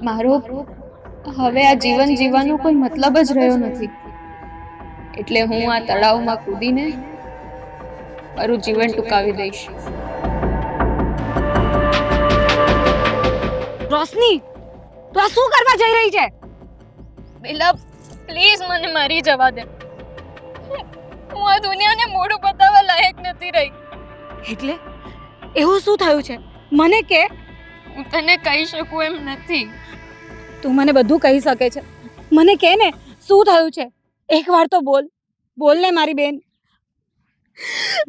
મારો હવે આ જીવન જીવવાનો કોઈ મતલબ જ રહ્યો નથી, એટલે હું આ તળાવમાં કૂદીને મારું જીવન ટૂંકાવી દઈશ. રોશની, તું આ શું કરવા જઈ રહી છે? બેલા, પ્લીઝ મને મારી જવા દે. હું આ દુનિયાને મોઢું બતાવવા લાયક નથી રહી. એટલે એવું શું થયું છે? મને કે. હું તને કહી શકું એમ નથી. તું મને બધું કહી શકે છે, મને કે ને શું થયું છે? એકવાર તો બોલ, બોલ ને મારી બેન,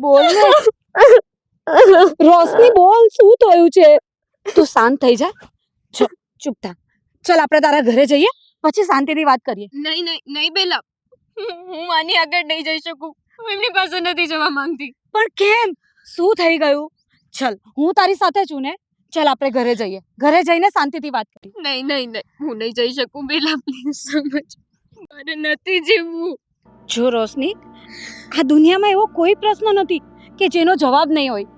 બોલ ને. રોશની બોલ, શું થયું છે? તું શાંત થઈ જા, ચૂપ થા. ચલ આપણે તારા ઘરે જઈએ, પછી શાંતિથી વાત કરીએ. નહીં નહીં નહીં બેલા, હું આની આગળ નહીં જઈ શકું. હું એમની પાસે નથી જવા માંગતી. પણ કેમ? શું થઈ ગયું? ચલ, હું તારી સાથે છું ને. ચલ આપણે ઘરે જઈએ, ઘરે જઈને શાંતિથી વાત કરીએ. નહીં નહીં નહીં, હું નહીં જઈ શકું બેલા, પ્લીઝ સમજ. મારે નથી જીવવું. જો રોશની, આ દુનિયામાં એવો કોઈ પ્રશ્ન નથી કે જેનો જવાબ નહીં હોય.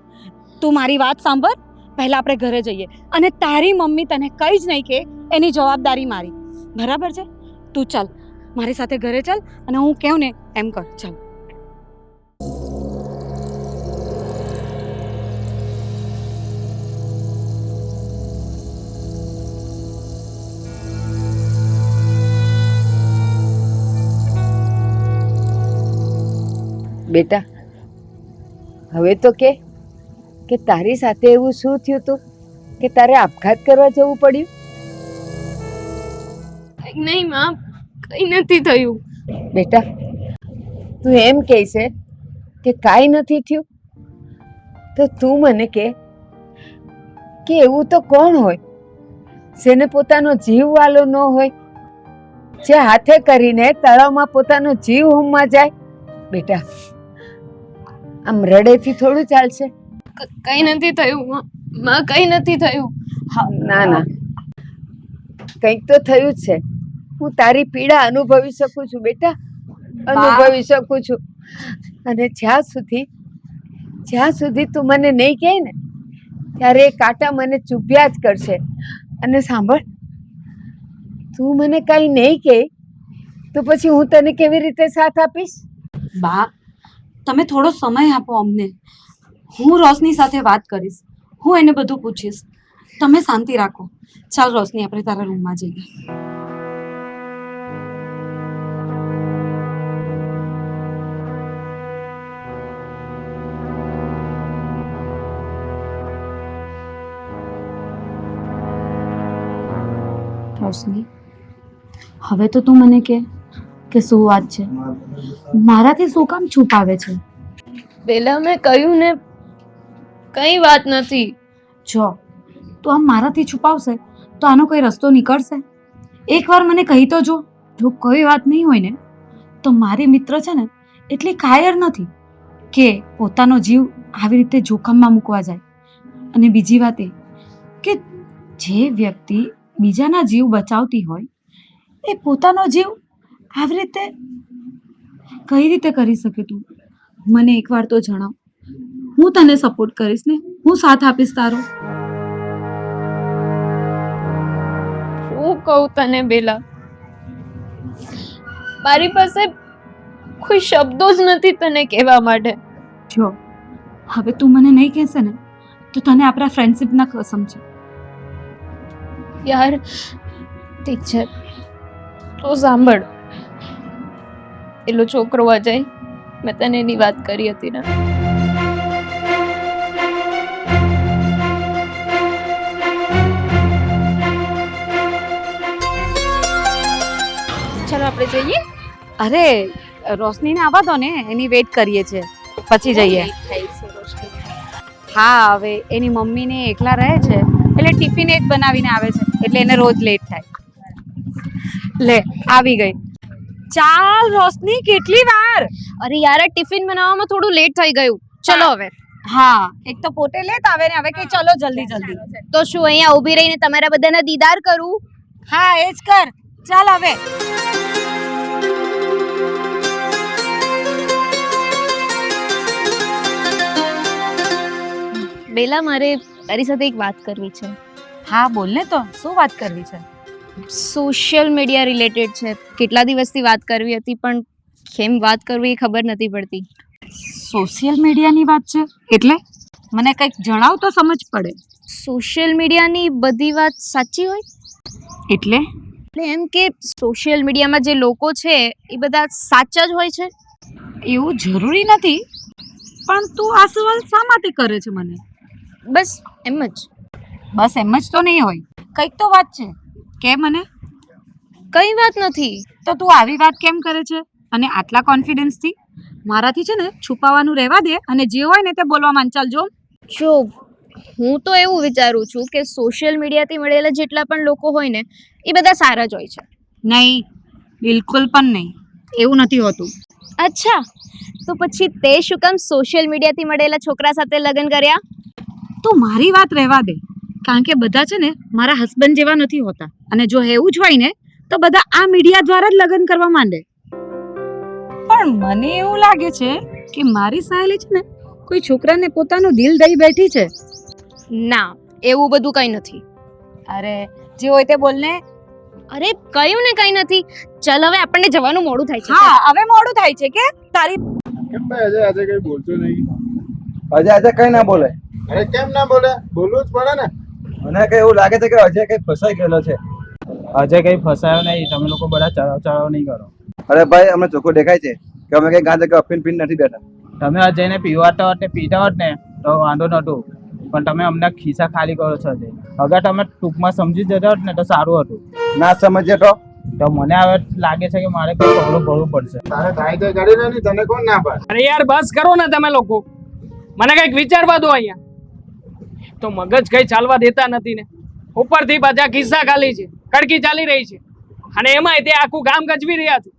તું મારી વાત સાંભળ. પહેલા આપણે ઘરે જઈએ અને તારી મમ્મી તને કંઈ જ નહીં કે એની જવાબદારી મારી. બરાબર છે? તું ચાલ મારી સાથે ઘરે ચાલ અને હું કહું ને એમ કર. ચાલ. બેટા, હવે તો કે તારી સાથે એવું શું થયું તું કે તારે આપઘાત કરવા જવું પડ્યું? નહીં માં, કંઈ નથી થયું. બેટા, તું એમ કહે છે કે કાંઈ નથી થયું, તો તું મને કે એવું તો કોણ હોય જેને પોતાનો જીવ વાલો ન હોય, જે હાથે કરીને તળાવમાં પોતાનો જીવ હોમવા જાય? બેટા, આમ રડેથી થોડું ચાલશે. કંઈ નથી થયું માં, કંઈ નથી થયું. ના ના, કંઈક તો થયું જ છે. હું તારી પીડા અનુભવી શકું છું બેટા, અનુભવી શકું છું. અને જ્યાં સુધી તું મને નહીં કહે ને, ત્યારે એ કાંટા મને ચૂભ્યા જ કરશે. અને સાંભળ, તું મને કંઈ નહીં કહે તો પછી હું તને કેવી રીતે સાથ આપીશ? બા, તમે થોડો સમય આપો અમને. હું રોશની સાથે વાત કરીશ, હું એને બધું પૂછીશ. તમે શાંતિ રાખો. ચાલ રોશની, આપણે તારા રૂમમાં જઈએ. રોશની, હવે તો તું મને કે શું વાત છે? મારાથી શું કામ છુપાવે છે? બેલા, મેં કહ્યું ને, કંઈ વાત નથી. જો તું આમ મારાથી છુપાવશે તો આનો કોઈ રસ્તો નીકળશે? એકવાર મને કહી તો જો કોઈ વાત નહીં હોય ને તો મારી મિત્ર છે ને એટલી કાયર નથી કે પોતાનો જીવ આવી રીતે જોખમમાં મૂકવા જાય. અને બીજી વાત એ કે જે વ્યક્તિ બીજાના જીવ બચાવતી હોય એ પોતાનો જીવ આવી રીતે કઈ રીતે કરી શકે? તું મને એકવાર તો જણાવ. હું તને સપોર્ટ કરીશ ને, હું સાથ આપીશ તારો. શું કહું તને બેલા, મારી પાસે કોઈ શબ્દો જ નથી તને કહેવા માટે. જો હવે તું મને નહીં કહેશે ને તો તને આપણા ફ્રેન્ડશિપના કસમ છે. યાર ઠીક છે, તો સાંભળ. પેલો છોકરો અજય, મેં તને એની વાત કરી હતી ને, ચલો આપણે જઈએ. અરે રોશનીને આવવા દો ને, એની વેઇટ કરીએ છીએ, પછી જઈએ. હા, હવે એની મમ્મીને એકલા રહે છે એટલે ટિફિન એક બનાવીને આવે છે, એટલે એને રોજ લેટ થાય. લે આવી ગઈ. ચાલ રોશની, કેટલી વાર? અરે યાર, ટિફિન બનાવવામાં થોડું લેટ થઈ ગયું. ચલો હવે. હા, એક તો પોતે લેટ આવે ને હવે કે ચલો જલ્દી જલ્દી. તો શું અહીંયા ઊભી રહીને તમારા બધાના દીદાર કરું? હા, એ જ કર. ચાલ હવે. બેલા, મારે તારી સાથે એક વાત કરવી છે. હા બોલ ને, તો શું વાત કરવી છે? સોશિયલ મીડિયા રિલેટેડ છે. કેટલા દિવસથી વાત કરવી હતી પણ કેમ વાત કરવી એ ખબર નથી પડતી. સોશિયલ મીડિયાની વાત છે એટલે મને કંઈક જણાવ તો સમજ પડે. સોશિયલ મીડિયાની બધી વાત સાચી હોય? એટલે એટલે એમ કે સોશિયલ મીડિયામાં જે લોકો છે એ બધા સાચા જ હોય છે? એવું જરૂરી નથી, પણ તું આ સવાલ શા માટે કરે છે મને? બસ એમ જ. બસ એમ જ તો નહીં હોય, કંઈક તો વાત છે કે મને. કઈ વાત નથી. તો તું આવી વાત કેમ કરે છે અને આટલા કોન્ફિડન્સથી? મારાથી છે ને છુપાવવાનું રહેવા દે અને જે હોય ને તે બોલવા માંડ. ચાલ જો. જો હું તો એવું વિચારું છું કે સોશિયલ મીડિયાથી મળેલા જેટલા પણ લોકો હોય ને એ બધા સારા જ હોય છે. નહીં, બિલકુલ પણ નહીં, એવું નથી હોતું. અચ્છા, તો પછી તે શું કામ સોશિયલ મીડિયાથી મળેલા છોકરા સાથે લગ્ન કર્યા? તું મારી વાત રહેવા દે, કારણ કે બધા છે ને મારા હસબન્ડ જેવા નથી હોતા, અને જો એવું જ હોય ને તો બધા આ મીડિયા દ્વારા જ લગ્ન કરવા માંડે. પણ મને એવું લાગે છે કે મારી સહેલી છે ને કોઈ છોકરાને પોતાનું દિલ દઈ બેઠી છે. ના, એવું બધું કંઈ નથી. અરે જે હોય તે બોલ ને. અરે કયું ને કંઈ નથી. ચાલ હવે આપણને જવાનું મોડું થાય છે. હા, હવે મોડું થાય છે કે તારી. કેમ ભાઈ આજે કઈ બોલતો નહીં? અજય કઈ ના બોલે. અરે કેમ ના બોલે? બોલવું જ પડે ને. મને કઈ એવું લાગે છે કે અજય કઈ ફસાઈ ગયેલો છે. અજય કઈ ફસાયો નહીં, તમે લોકો બધા ચડાવ નહીં કરો. અરે ભાઈ અમને ચોખ્ખું દેખાય છે કે અમે કઈ ગાંજે કે અફીણ પીન નથી બેઠા. તમે અજયને પીવાતા હોત ને પીતા હોત ને તો વાંધો નહોતું, પણ તમે અમને ખિસ્સા ખાલી કરો છો અજય. અગર તમે ટૂંકમાં સમજી જતા હોત ને તો સારું હતું. ના સમજે તો મને હવે લાગે છે કે મારે કઈ પગલું ભરવું પડશે. તારે થાય તો કરી લે, નહીં તને કોણ ના પાડે? અરે યાર બસ કરો ને તમે લોકો, મને કઈક વિચારવા દો. અહીંયા તો મગજ કઈ ચાલવા દેતા નથી ને ઉપરથી પાછા ખિસ્સા ખાલી છે, કડકી ચાલી રહી છે, અને એમાંય તે આખું ગામ ગજવી રહ્યા છે.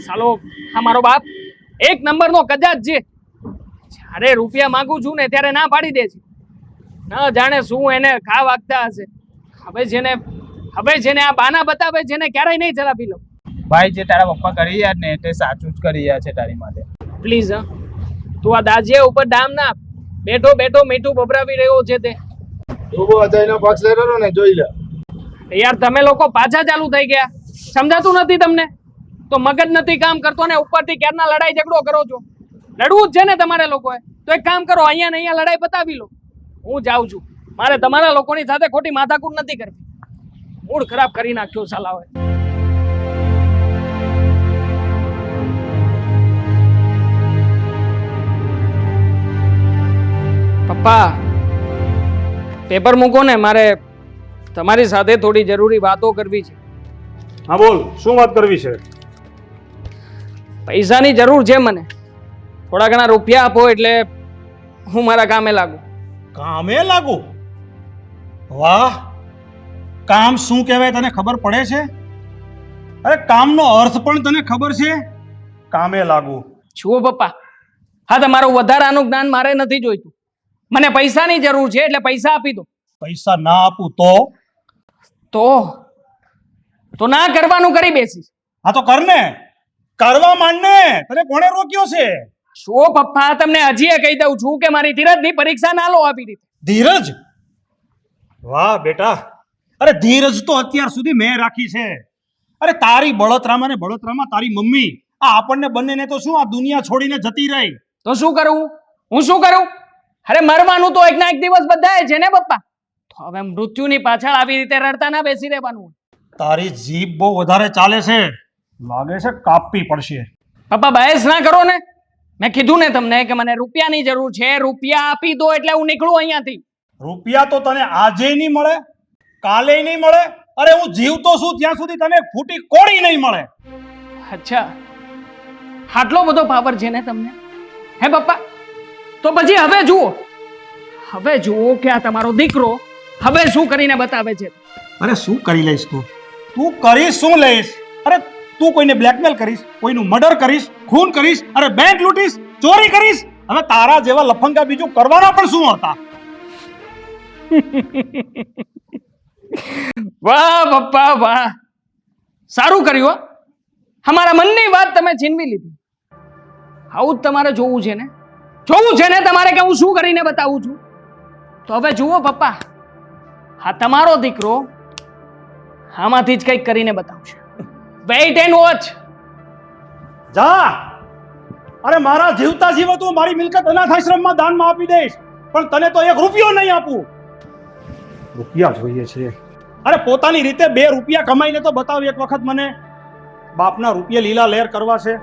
સાલો આ મારો બાપ એક નંબરનો કજાત છે. જ્યારે રૂપિયા માંગુ છું ને ત્યારે ના પાડી દે છે. ન જાણે શું એને ખા વાગતા હશે. હવે જેને આ બાના બતાવે છે ને ક્યારેય નહીં જરા લો. ભાઈ જે તારા પપ્પા કરી રહ્યા ને તે સાચું જ કરી રહ્યા છે તારી માટે. પ્લીઝ હા, તું આ દાજિયા ઉપર ડામ ના. બેઠો બેઠો મીઠું બબરાવી રહ્યો છે તે. તું બહુ અજયનો પક્ષ લેતો ને, જોઈ લે. યાર તમે લોકો પાછા ચાલુ થઈ ગયા, સમજાતું નથી તમને? તો મગજ નથી કામ કરતો ને ઉપરથી ક્યારના લડાઈ ઝઘડો કરો છો. લડવું જ છે ને તમારે લોકોએ, તો એક કામ કરો, અહીંયા ને અહીંયા લડાઈ પતાવી લો. હું જાઉં છું, મારે તમારા લોકોની સાથે ખોટી માથાકૂટ નથી કરવી. મૂડ ખરાબ કરી નાખ્યો સાલાઓએ. પપ્પા પેપર મૂકો ને, મારે તમારી સાથે થોડી જરૂરી વાતો કરવી છે. હા બોલ, શું વાત કરવી છે? પૈસાની જરૂર છે મને. થોડા ઘણા રૂપિયા આપો એટલે હું મારા કામે લાગુ. કામે લાગુ? વાહ, કામ શું કહેવાય તને ખબર પડે છે? અરે કામનો અર્થ પણ તને ખબર છે? કામે લાગુ. જુઓ પપ્પા, હા તમારું વધારાનું જ્ઞાન મારે નથી જોઈતું. મને પૈસાની જરૂર છે એટલે પૈસા આપી દો. પૈસા ના આપું તો ના કરવાનું કરી બેસીશ. હા તો કર ને, કરવા માંડ ને. તને કોણે રોક્યો છે? શું પપ્પા, તમને હજી કહી દઉં છું કે મારી ધીરજની પરીક્ષા ના લો આવી રીતે. ધીરજ? વાહ બેટા, અરે ધીરજ તો અત્યાર સુધી મેં રાખી છે. અરે તારી બળતરામાં ને બળતરામાં તારી મમ્મી આ આપણને બંનેને તો શું આ દુનિયા છોડીને જતી રહી. તો શું કરું? હું શું કરું? અરે મરવાનું તો એક ના એક દિવસ બધાએ છે ને પપ્પા. તો હવે મૃત્યુની પાછળ આવી રીતે રડતા ના બેસી રહેવાનું. તારી જીભ બહુ વધારે ચાલે છે, લાગે છે કાપવી પડશે. પપ્પા બહેસ ના કરો ને. મેં કીધું ને તમને કે મને રૂપિયાની જરૂર છે, રૂપિયા આપી દો એટલે હું નીકળું અહીંયાથી. રૂપિયા તો તને આજે નહીં મળે, કાલે નહીં મળે, અરે હું જીવતો છું ત્યાં સુધી તને ફૂટી કોળી નહીં મળે. અચ્છા, આટલો બધો પાવર છે ને તમને, હે પપ્પા? તો પછી હવે જુઓ કે આ તમારો દીકરો હવે શું કરીને બતાવે છે. અરે શું કરી લઈશ તું કરીશ શું લઈશ? અરે તું કોઈને બ્લેકમેલ કરીશ, કોઈનું મર્ડર કરીશ, ખૂન કરીશ, અરે બેંક લૂંટીશ, ચોરી કરીશ. હવે તારા જેવા લફંગા બીજું કરવાના પણ શું હતા? વાહ પપ્પા વાહ, સારું કર્યું. અમારા મનની વાત તમે છીનવી લીધી. આવું જ તમારે જોવું છે ને તમારે કે હું શું કરીને બતાવું છું. તો હવે જુઓ પપ્પા, આ તમારો દીકરો આમાંથી જ કંઈક કરીને બતાવશે. Weight and watch. જા. અરે મારા જીવતા જીવે તું મારી મિલકત અનાથ આશ્રમમાં દાનમાં આપી દઈશ, પણ તને તો 1 રૂપિયો નહીં આપું. રૂપિયા જોઈએ છે? અરે પોતાની રીતે 2 રૂપિયા કમાઈને તો બતાવ એક વખત મને. બાપના રૂપિયા લીલા લહેર કરવા છે.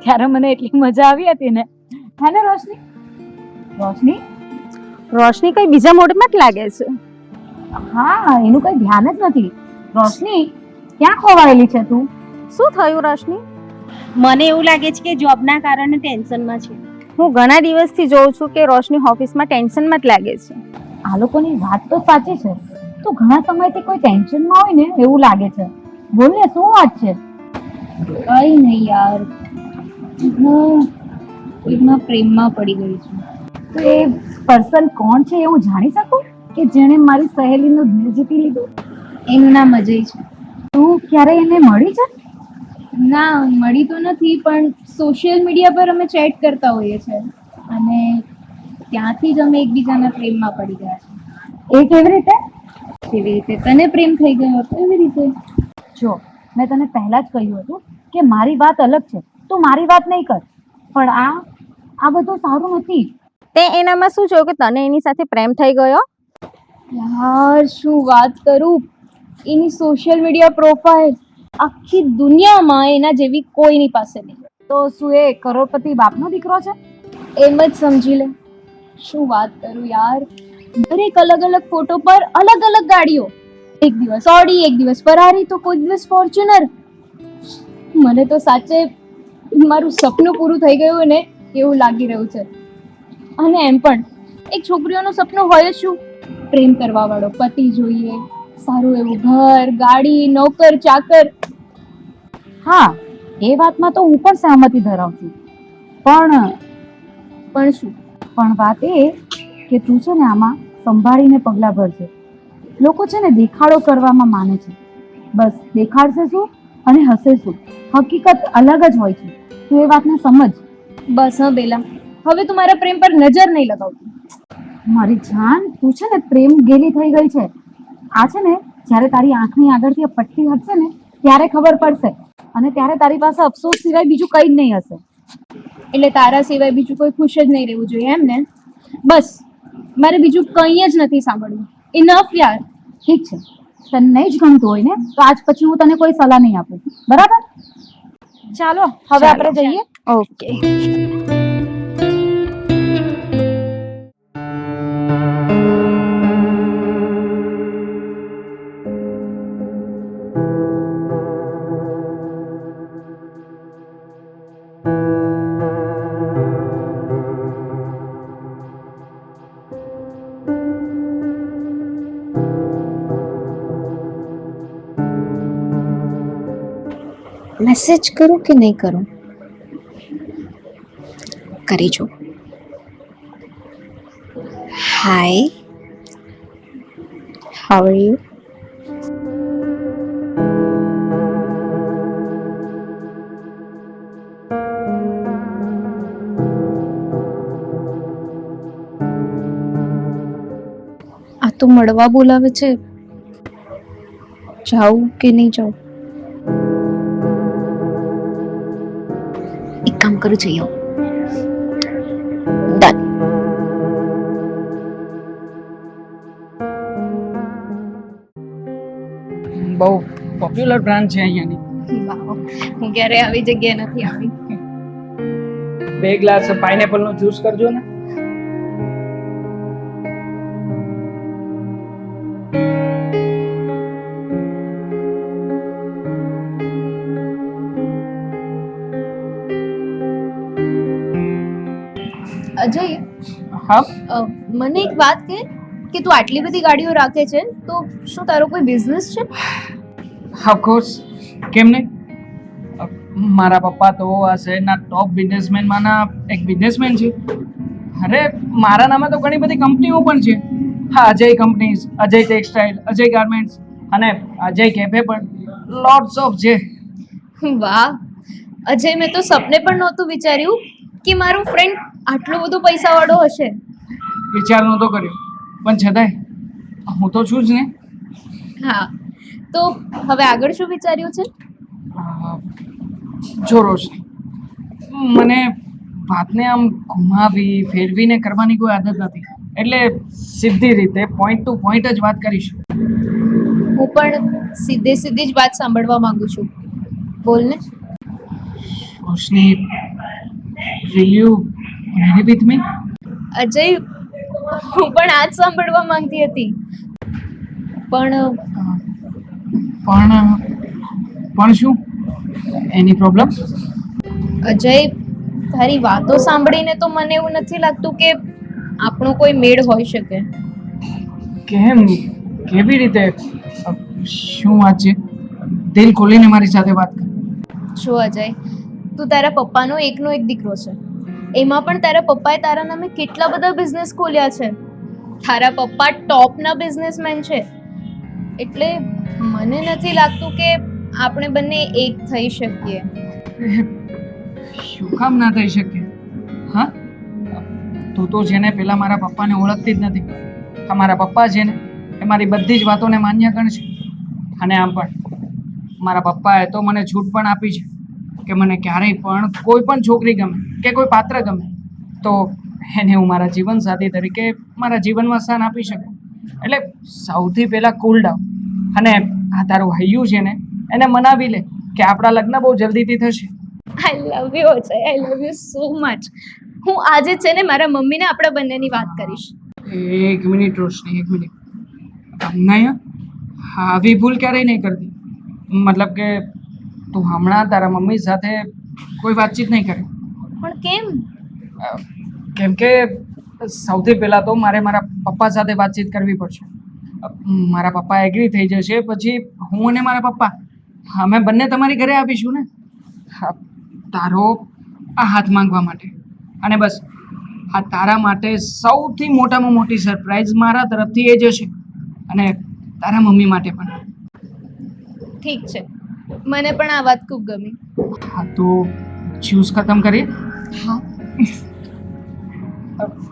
ત્યારે મને એટલી મજા આવી હતી ને. હે ને રોશની? રોશની રોશની કઈ બીજા મોડમાં જ લાગે છે. હા, એનું કઈ ધ્યાન જ નથી. રોશની ક્યાં ખોવાયેલી છે તું? શું થયું રોશની? મને એવું લાગે છે કે જોબના કારણે ટેન્શનમાં છે. હું ઘણા દિવસથી જોઉં છું કે રોશની ઓફિસમાં ટેન્શનમાં જ લાગે છે. આ લોકોની વાત તો સાચી છે, તો ઘણા સમયથી કોઈ ટેન્શનમાં હોય ને એવું લાગે છે. બોલ ને, શું વાત છે? કઈ નહીં યાર, હું કોઈકના પ્રેમમાં પડી ગઈ છું. તો એ પર્સન કોણ છે એ હું જાણી શકું, કે જેણે મારી સહેલીનું દિલ જીતી લીધું? એનું નામ અજય છે. તું ક્યારે એને મળી છે? ના, મળી તો નથી, પણ સોશિયલ મીડિયા પર અમે ચેટ કરતા હોઈએ છીએ અને ત્યાંથી જ અમે એકબીજાના પ્રેમમાં પડી ગયા છે. એ કેવી રીતે? કેવી રીતે? તને પ્રેમ થઈ ગયો હતો એવી રીતે. જો, મેં તને પહેલા જ કહ્યું હતું કે મારી વાત અલગ છે, તું મારી વાત નહીં કર. પણ આ બધું સારું નથી. તે એનામાં શું જોયું કે તને એની સાથે પ્રેમ થઈ ગયો? યાર શું વાત કરું, એની સોશિયલ મીડિયા પ્રોફાઇલ આખી દુનિયામાં એના જેવી કોઈની પાસે નહીં. તો શું એ કરોડપતિ બાપનો દીકરો છે? એમ જ સમજી લે. શું વાત કરું યાર, દરેક અલગ અલગ ફોટો પર અલગ અલગ ગાડીઓ. એક દિવસ ઓડી, એક દિવસ ફરારી, તો કોઈ દિવસ ફોર્ચ્યુનર. મને તો સાચે મારું સપનું પૂરું થઈ ગયું ને એવું લાગી રહ્યું છે. અને એમ પણ એક છોકરીઓનું સપનું હોય શું? પ્રેમ કરવા વાળો પતિ જોઈએ, સારું એવું ઘર, ગાડી, નોકર, ચાકર. હા, એ વાતમાં તો હું પણ સહમતિ ધરાવું છું. પણ શું? પણ વાત એ કે તું છે ને આમાં સંભાળીને પગલાં ભરજે. લોકો છે ને દેખાડો કરવામાં માને છે. બસ દેખાડશે શું અને હશે શું, હકીકત અલગ જ હોય છે. તું એ વાતને સમજ. બસ હા બેલા, હવે તું મારા પ્રેમ પર નજર નહીં લગાવતી. મારી જાન, તું છે ને પ્રેમ ગેલી થઈ ગઈ છે. આ છે ને જ્યારે તારી આંખની આગળથી આ પટ્ટી હટશે ને ત્યારે ખબર પડશે, અને ત્યારે તારી પાસે અફસોસ સિવાય બીજું કંઈ જ નહીં હશે. એટલે તારા સિવાય બીજું કોઈ ખુશ જ નહીં રહેવું જોઈએ એમ ને? બસ મારે બીજું કંઈ જ નથી સાંભળવું. ઇનફ યાર. ઠીક છે, તને નહીં જ ગમતું હોય ને તો આજ પછી હું તને કોઈ સલાહ નહીં આપું, બરાબર? ચાલો હવે આપણે જઈએ. ઓકે. મેસેજ કરું કે નહીં કરું? કરી જો. હાય, હાઉ આર યુ? આ તો મળવા બોલાવે છે. જાઉં કે નહીં જાઉં? એક કામ કરું, જઈ આવું. ડન. બહુ પોપ્યુલર બ્રાન્ડ છે અહીંયાની. હું ક્યારે આવી જગ્યાએ નથી આવી. 2 ગ્લાસ પાઇનેપલ નો જ્યુસ કરજો ને. અજય, હા, મને એક વાત કહે કે તું આટલી બધી ગાડીઓ રાખે છે, તો શું તારો કોઈ બિઝનેસ છે? ઓફકોર્સ, કેમ નહીં? મારા પપ્પા તો આ શહેરના ટોપ બિઝનેસમેનમાંના એક બિઝનેસમેન છે. અરે મારા નામે તો ઘણી બધી કંપનીઓ પણ છે. હા, Ajay companies, Ajay textile, Ajay garments, અને અજય કેફે પણ લોટ્સ ઓફ છે. વાહ અજય, મેં તો સપને પણ નહોતું વિચાર્યું કે મારો ફ્રેન્ડ આટલો બધો પૈસાવાળો હશે. વિચાર નહોતો કર્યો, પણ છતાંય હું તો છું જ ને. હા, તો હવે આગળ શું વિચાર્યું છે? જો રોશની, મને વાતને આમ ઘુમાવી ફેરવીને કરવાની કોઈ આદત નથી, એટલે સીધી રીતે પોઈન્ટ ટુ પોઈન્ટ જ વાત કરીશ. હું પણ સીધી જ વાત સાંભળવા માંગુ છું. બોલ ને. રોશની, will you marry with me? Ajay, હું પણ આ જ સાંભળવા માંગતી હતી. પણ પણ શું? એની પ્રોબ્લેમ? અજય, તારી વાતો સાંભળીને તો મને એવું નથી લાગતું કે આપણો કોઈ મેળ હોઈ શકે. કેમ? કેવી રીતે? શું વાત છે? દિલ ખોલીને મારી સાથે વાત કર. જો અજય, તું તારા પપ્પાનો એકનો એક દીકરો છે. એમાં પણ તારા પપ્પાએ તારા નામે કેટલા બધા બિઝનેસ ખોલ્યા છે. તારા પપ્પા ટોપના બિઝનેસમેન છે. એટલે મને નથી લાગતું કે આપણે બંને એક થઈ શકીએ. શું કામ ના થઈ શકે? હા, તું તો છે ને પેલા મારા પપ્પાને ઓળખતી જ નથી. મારા પપ્પા છે ને એ મારી બધી જ વાતોને માન્ય ગણશે. અને આમ પણ મારા પપ્પાએ તો મને છૂટ પણ આપી છે કે મને ક્યારેય પણ કોઈ પણ છોકરી ગમે કે કોઈ પાત્ર ગમે તો એને હું મારા જીવનસાથી તરીકે મારા જીવનમાં સ્થાન આપી શકું. એટલે સૌથી પહેલાં કૂલ ડાઉન, અને આ તારું હૈયું છે ને એને મનાવી લે કે આપણા લગ્ન બહુ જલ્દીથી થશે. I love you Ajay, I love you so much. હું આજે છે ને મારા મમ્મીને આપણા બંનેની વાત કરીશ. એક મિનિટ રોશની, એક મિનિટ. નયા આવી ભૂલ ક્યારેય નહીં કરતી. મતલબ કે તું હમણાં તારા મમ્મી સાથે કોઈ વાતચીત નહીં કરે. પણ કેમ? કેમ કે સૌથી પહેલાં તો મારે મારા પપ્પા સાથે વાતચીત કરવી પડશે. મારા પપ્પા એગ્રી થઈ જશે પછી હું અને મારા પપ્પા અમે બંને તમારી ઘરે આવીશું ને. તારો આ હાથ માંગવા માટે. અને બસ આ તારા માટે સૌથી મોટામાં મોટી સરપ્રાઈઝ મારા તરફથી એ જ હશે, અને તારા મમ્મી માટે પણ. ઠીક છે, મને પણ આ વાત ખૂબ ગમી. હા, તો જ્યુસ ખતમ કરીએ. હા,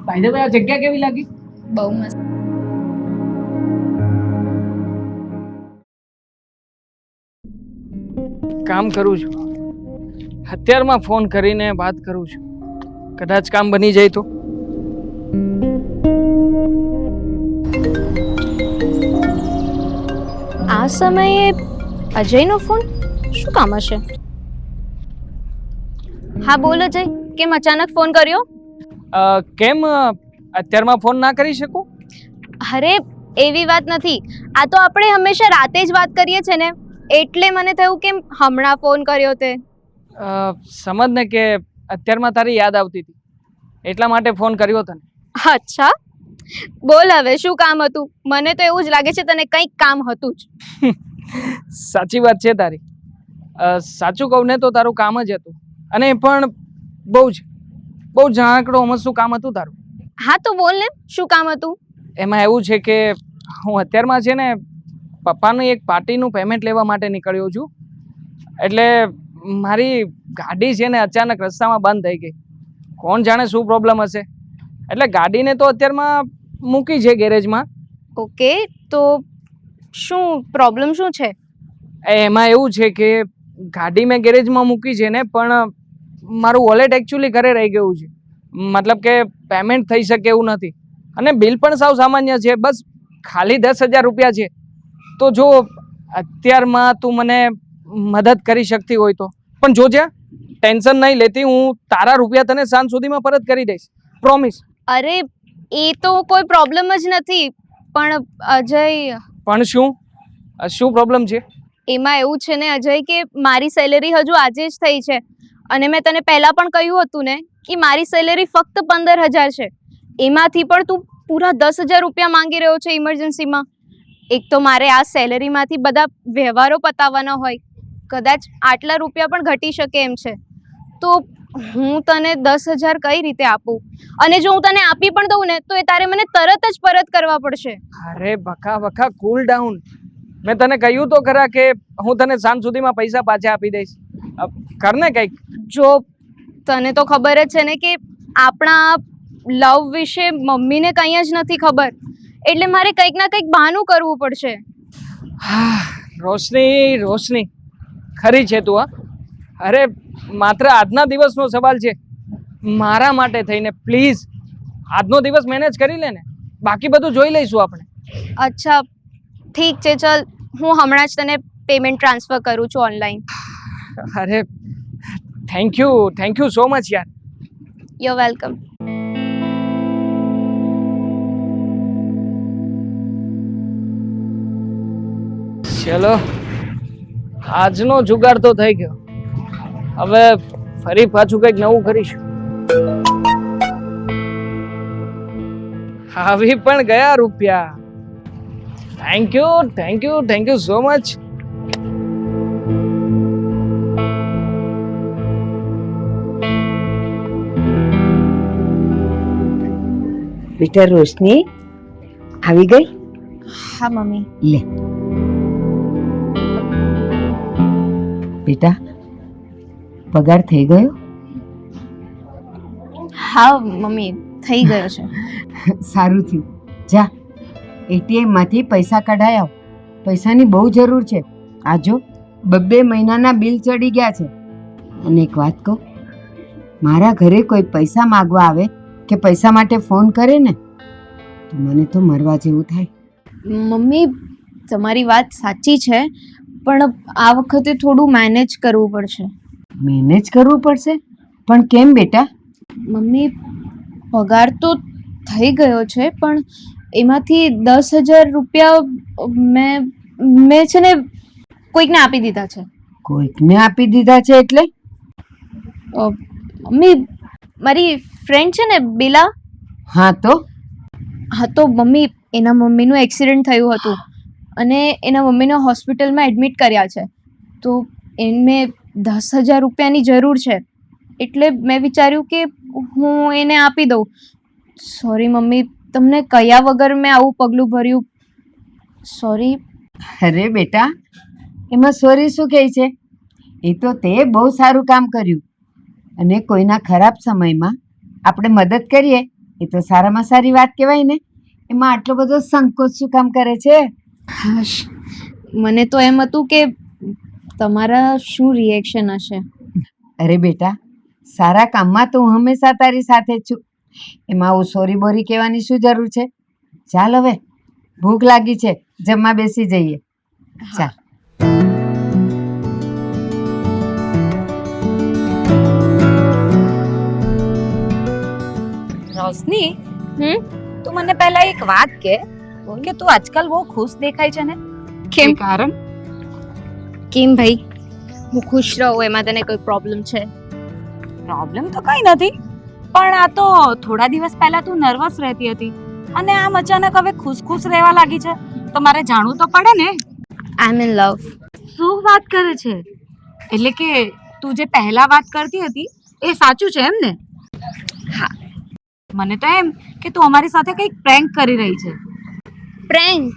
બાય ધ વે, આ જગ્યા કેવી લાગી? બહુ મસ્ત. કામ કરું છું, અત્યારમાં ફોન કરીને વાત કરું છું. કદાચ કામ બની જાય તો. આ સમયે અજયનો ફોન શું કામ હશે? હા બોલ અજય, કેમ અચાનક ફોન કર્યો? કેમ અત્યારમાં ફોન ના કરી શકું? અરે એવી વાત નથી, આ તો આપણે હંમેશા રાતે જ વાત કરીએ છે ને, એટલે મને થયું કે હમણાં ફોન કર્યો તે. સમજ ને કે અત્યારમાં તારી યાદ આવતી હતી એટલા માટે ફોન કર્યો તને. અચ્છા, બોલ હવે શું કામ હતું? મને તો એવું જ લાગે છે તને કંઈક કામ હતું જ. સાચી વાત છે તારી. સાચું કહું ને તો તારું કામ જ હતું, અને પણ બહુ જાણકડો મસ્તું કામ હતું તારું. હા તો બોલ ને, શું કામ હતું? એમાં એવું છે કે હું અત્યારમાં છે ને પપ્પાનું એક પાર્ટીનું પેમેન્ટ લેવા માટે નીકળ્યો છું. એટલે મારી ગાડી છે ને અચાનક રસ્તામાં બંધ થઈ ગઈ. કોણ જાણે શું પ્રોબ્લેમ હશે, એટલે ગાડીને તો અત્યારમાં મૂકી છે ગેરેજમાં. ઓકે, તો શું પ્રોબ્લેમ શું છે? એમાં એવું છે કે ગાડી મેં ગેરેજમાં મૂકી છે ને, પણ મારું વોલેટ એકચ્યુઅલી ઘરે રહી ગયું છે. મતલબ કે પેમેન્ટ થઈ શકે એવું નથી, અને બિલ પણ સાવ સામાન્ય છે, બસ ખાલી 10,000 રૂપિયા છે. તો જો અત્યારમાં તું મને મદદ કરી શકતી હોય તો. પણ જોજે, ટેન્શન નહીં લેતી, હું તારા રૂપિયા તને સાંજ સુધીમાં પરત કરી દઈશ, પ્રોમિસ. અરે એ તો કોઈ પ્રોબ્લેમ જ નથી, પણ અજય. પણ શું પ્રોબ્લેમ છે? એમાં એવું છે ને અજય કે મારી સેલેરી હજુ આજે જ થઈ છે, અને મેં તને પહેલા પણ કહ્યું હતું ને કે મારી સેલેરી ફક્ત 15,000 છે. એમાંથી પણ તું પૂરા 10,000 રૂપિયા માંગી રહ્યો છે ઇમરજન્સીમાં. એક તો મારે આ સેલેરીમાંથી બધા વ્યવહારો પતાવવાના હોય, કદાચ આટલા રૂપિયા પણ ઘટી શકે એમ છે. તો હું તને 10,000 કઈ રીતે આપું? અને જો હું તને આપી પણ દઉં ને તો એ તારે મને તરત જ પરત કરવા પડશે. અરે બકા કૂલ ડાઉન. મેં તને કહ્યું તો ખરા કે હું તને સાંજ સુધીમાં પૈસા પાછા આપી દઈશ. કર ને કંઈક. જો તને તો ખબર જ છે ને કે આપણા લવ વિશે મમ્મીને કંઈ જ નથી ખબર, એટલે મારે કંઈક ના કંઈક બહાનું કરવું પડશે. રોશની રોશની ખરી છે તું. હા, અરે માત્ર આજના દિવસનો સવાલ છે. મારા માટે થઈને પ્લીઝ આજનો દિવસ મેનેજ કરી લે ને, બાકી બધું જોઈ લઈશું આપણે. અચ્છા ઠીક છે, ચલ હું હમણાં જ તને પેમેન્ટ ટ્રાન્સફર કરું છું ઓનલાઈન. અરે થેન્ક યુ સો મચ યાર. You welcome. ચલો આજનો જુગાડ તો થઈ ગયો. હવે ફરી પાછું કંઈક નવું કરીશું. આવી પણ ગયા રૂપિયા. Thank you so much. બેટા રોશની આવી ગઈ? હા મમ્મી. લે બેટા, પગાર થઈ ગયો? હા મમ્મી થઈ ગયો છે. સારું થયું. જા એટીએમ માંથી પૈસા કઢાઈ આવ. પૈસાની બહુ જરૂર છે. આ જો 2 મહિનાના બિલ ચડી ગયા છે. અને એક વાત કહું, મારા ઘરે કોઈ પૈસા માંગવા આવે કે પૈસા માટે ફોન કરે ને તો મને તો મરવા જેવું થાય. મમ્મી તમારી વાત સાચી છે, પણ આ વખતે થોડું મેનેજ કરવું પડશે. મેનેજ કરવું પડશે? પણ કેમ બેટા? મમ્મી પગાર તો થઈ ગયો છે, પણ એમાંથી 10,000 રૂપિયા મેં છે ને કોઈકને આપી દીધા છે. કોઈકને આપી દીધા છે એટલે? મમ્મી મારી ફ્રેન્ડ છે ને બેલા. હા તો મમ્મી એના મમ્મીનું એક્સિડન્ટ થયું હતું અને એના મમ્મીને હોસ્પિટલમાં એડમિટ કર્યા છે, તો એને 10,000 રૂપિયાની જરૂર છે, એટલે મેં વિચાર્યું કે હું એને આપી દઉં. સોરી મમ્મી, તમને કયા વગર મેં આવું પગલું ભર્યું. સોરી. અરે બેટા, એમાં સોરી શું કહે છે? એ તો તે બહુ સારું કામ કર્યું, અને કોઈના ખરાબ સમયમાં આપણે મદદ કરીએ એ તો સારામાં સારી વાત કહેવાય ને. એમાં આટલો બધો સંકોચ શું કામ કરે છે? હાશ, મને તો એમ હતું કે તમારા શું રિએક્શન હશે. અરે બેટા, સારા કામમાં તો હું હંમેશા તારી સાથે જ છું. એમાં હું સોરી બોરી કહેવાની શું જરૂર છે? ચાલ હવે, ભૂખ લાગી છે, જમવા બેસી જઈએ. ચાલ. રોશની, તું મને પહેલા એક વાત કે તું આજકાલ બહુ ખુશ દેખાય છે ને? કેમ? કારણ? કેમ ભાઈ, હું ખુશ રહું એમાં તને કોઈ પ્રોબ્લેમ છે? પ્રોબ્લેમ તો કઈ નથી, પણ આ તો થોડા દિવસ પહેલા તું નર્વસ રહેતી હતી અને આમ અચાનક હવે ખુશ રહેવા લાગી છે, તો મારે જાણવું તો પડે ને. આઈ એમ ઇન લવ. શું વાત કરે છે? એટલે કે તું જે પહેલા વાત કરતી હતી એ સાચું છે એમ ને? હા. મને તો એમ કે તું અમારી સાથે કંઈક પ્રેન્ક કરી રહી છે. પ્રેન્ક?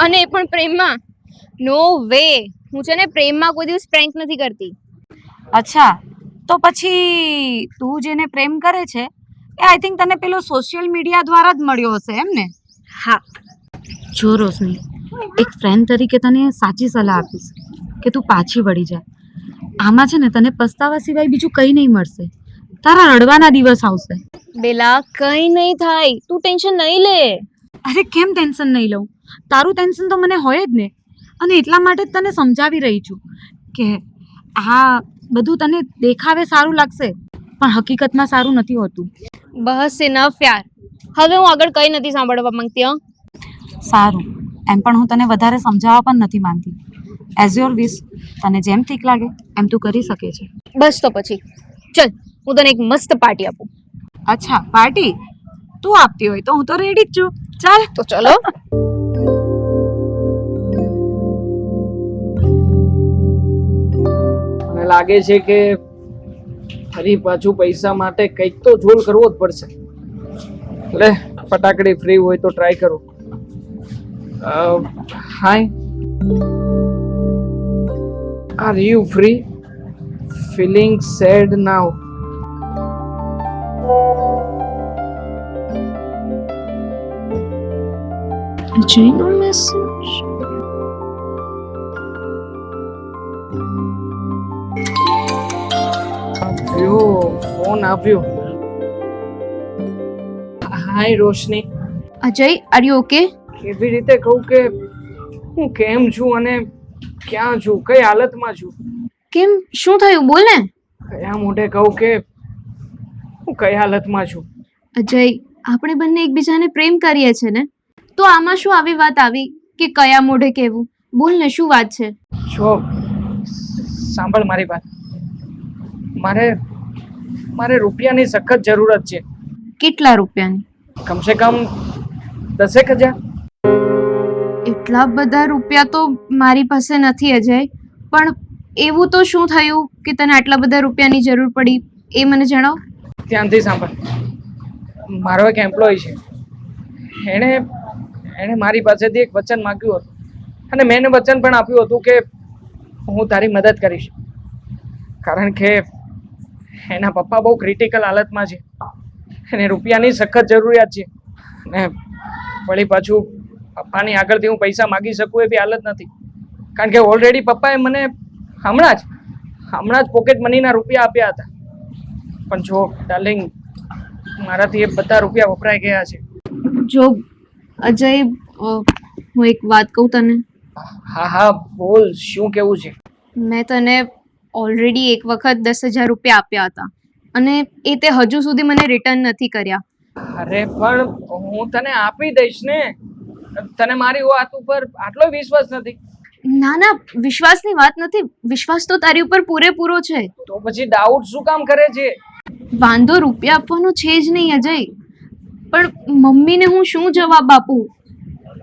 અને એ પણ પ્રેમમાં? નો વે, હું છે ને પ્રેમમાં કોઈ દિવસ પ્રેન્ક નથી કરતી. અચ્છા, તો પછી તું જેને પ્રેમ કરે છે એ આઈ થિંક તને પેલો સોશિયલ મીડિયા દ્વારા જ મળ્યો હશે એમ ને? હા. જો રોશની, એક ફ્રેન્ડ તરીકે તને સાચી સલાહ આપીશ કે તું પાછી વળી જા. આમાં છે ને તને પસ્તાવા સિવાય બીજું કંઈ નહીં મળશે. તારા રડવાના દિવસ આવશે. બેલા કંઈ નહીં થાય, તું ટેન્શન નહીં લે. અરે કેમ ટેન્શન નહીં લઉં? તારું ટેન્શન તો મને હોય જ ને, અને એટલા માટે જ તને સમજાવી રહી છું કે આ બધું તને દેખાવે સારું લાગશે પણ હકીકતમાં સારું નથી હોતું. બસ ઇનફ યાર, હવે હું આગળ કંઈ નથી સાંભળવા માંગતી. સારું, એમ પણ હું તને વધારે સમજાવવા પણ નથી માંગતી. એઝ યોર વિશ, તને જેમ ઠીક લાગે એમ તું કરી શકે છે. બસ તો પછી ચલ, હું તને એક મસ્ત પાર્ટી આપું. અચ્છા, પાર્ટી તું આપતી હોય તો હું તો રેડી જ છું. ચાલ તો ચલો. મને લાગે છે કે ફરી પાછું પૈસા માટે કંઈક તો ઝોલ કરવો જ પડશે. લે ફટાકડી ફ્રી હોય તો ટ્રાય કરું. Hi. Are you free? Feeling sad now? અજયનો મેસેજ. ફોન આવ્યો. Hi Roshni. Ajay, are you okay? કેવી રીતે કહું કે હું કેમ છું અને ક્યાં છું, કઈ હાલતમાં છું? કેમ, શું થયું? બોલ ને. કયા મોઢે કહું કે હું કઈ હાલતમાં છું? અજય, આપણે બંને એકબીજાને પ્રેમ કરીએ છે ને, તો આમાં શું આવી વાત આવી કે કયા મોઢે કહેવું? બોલ ને, શું વાત છે? જો સાંભળ મારી વાત. મારે રૂપિયાની સખત જરૂરત છે. કેટલા રૂપિયાની? કમસે કમ 10,000. એટલા બધા રૂપિયા તો મારી પાસે નથી અજય. પણ એવું તો શું થયું કે તને આટલા બધા રૂપિયાની જરૂર પડી, એ મને જણાવ. ધ્યાનથી સાંભળ. મારો એક એમ્પ્લોય છે. એણે મારી પાસેથી એક વચન માંગ્યું હતું અને મેં એને વચન પણ આપ્યું હતું કે હું તારી મદદ કરીશ. કારણ કે એના પપ્પા બહુ ક્રિટિકલ હાલતમાં છે. એને રૂપિયાની સખત જરૂરિયાત છે ને વળી પાછું પપ્પાની આગળથી હું પૈસા માગી શકું એવી હાલત નથી. કારણ કે ઓલરેડી પપ્પાએ મને હમણાં જ પોકેટ મનીના રૂપિયા આપ્યા હતા. પણ જો ડાર્લિંગ, મારાથી એ બધા રૂપિયા વપરાઈ ગયા છે. જો અજય, હું એક વાત કહું તને. હા બોલ, શું કેવું છે? મેં તને ઓલરેડી એક વખત 10,000 રૂપિયા આપ્યા હતા અને એ તે હજુ સુધી મને રિટર્ન નથી કર્યા. અરે પણ હું તને આપી દઈશ ને. તને મારી વાત ઉપર આટલો વિશ્વાસ નથી? ના ના, વિશ્વાસની વાત નથી. વિશ્વાસ તો તારી ઉપર પૂરેપૂરો છે. તો પછી ડાઉટ શું કામ કરે છે? વાંધો રૂપિયા આપવાનો છે જ નહીં અજય, પણ મમ્મીને હું શું જવાબ આપું?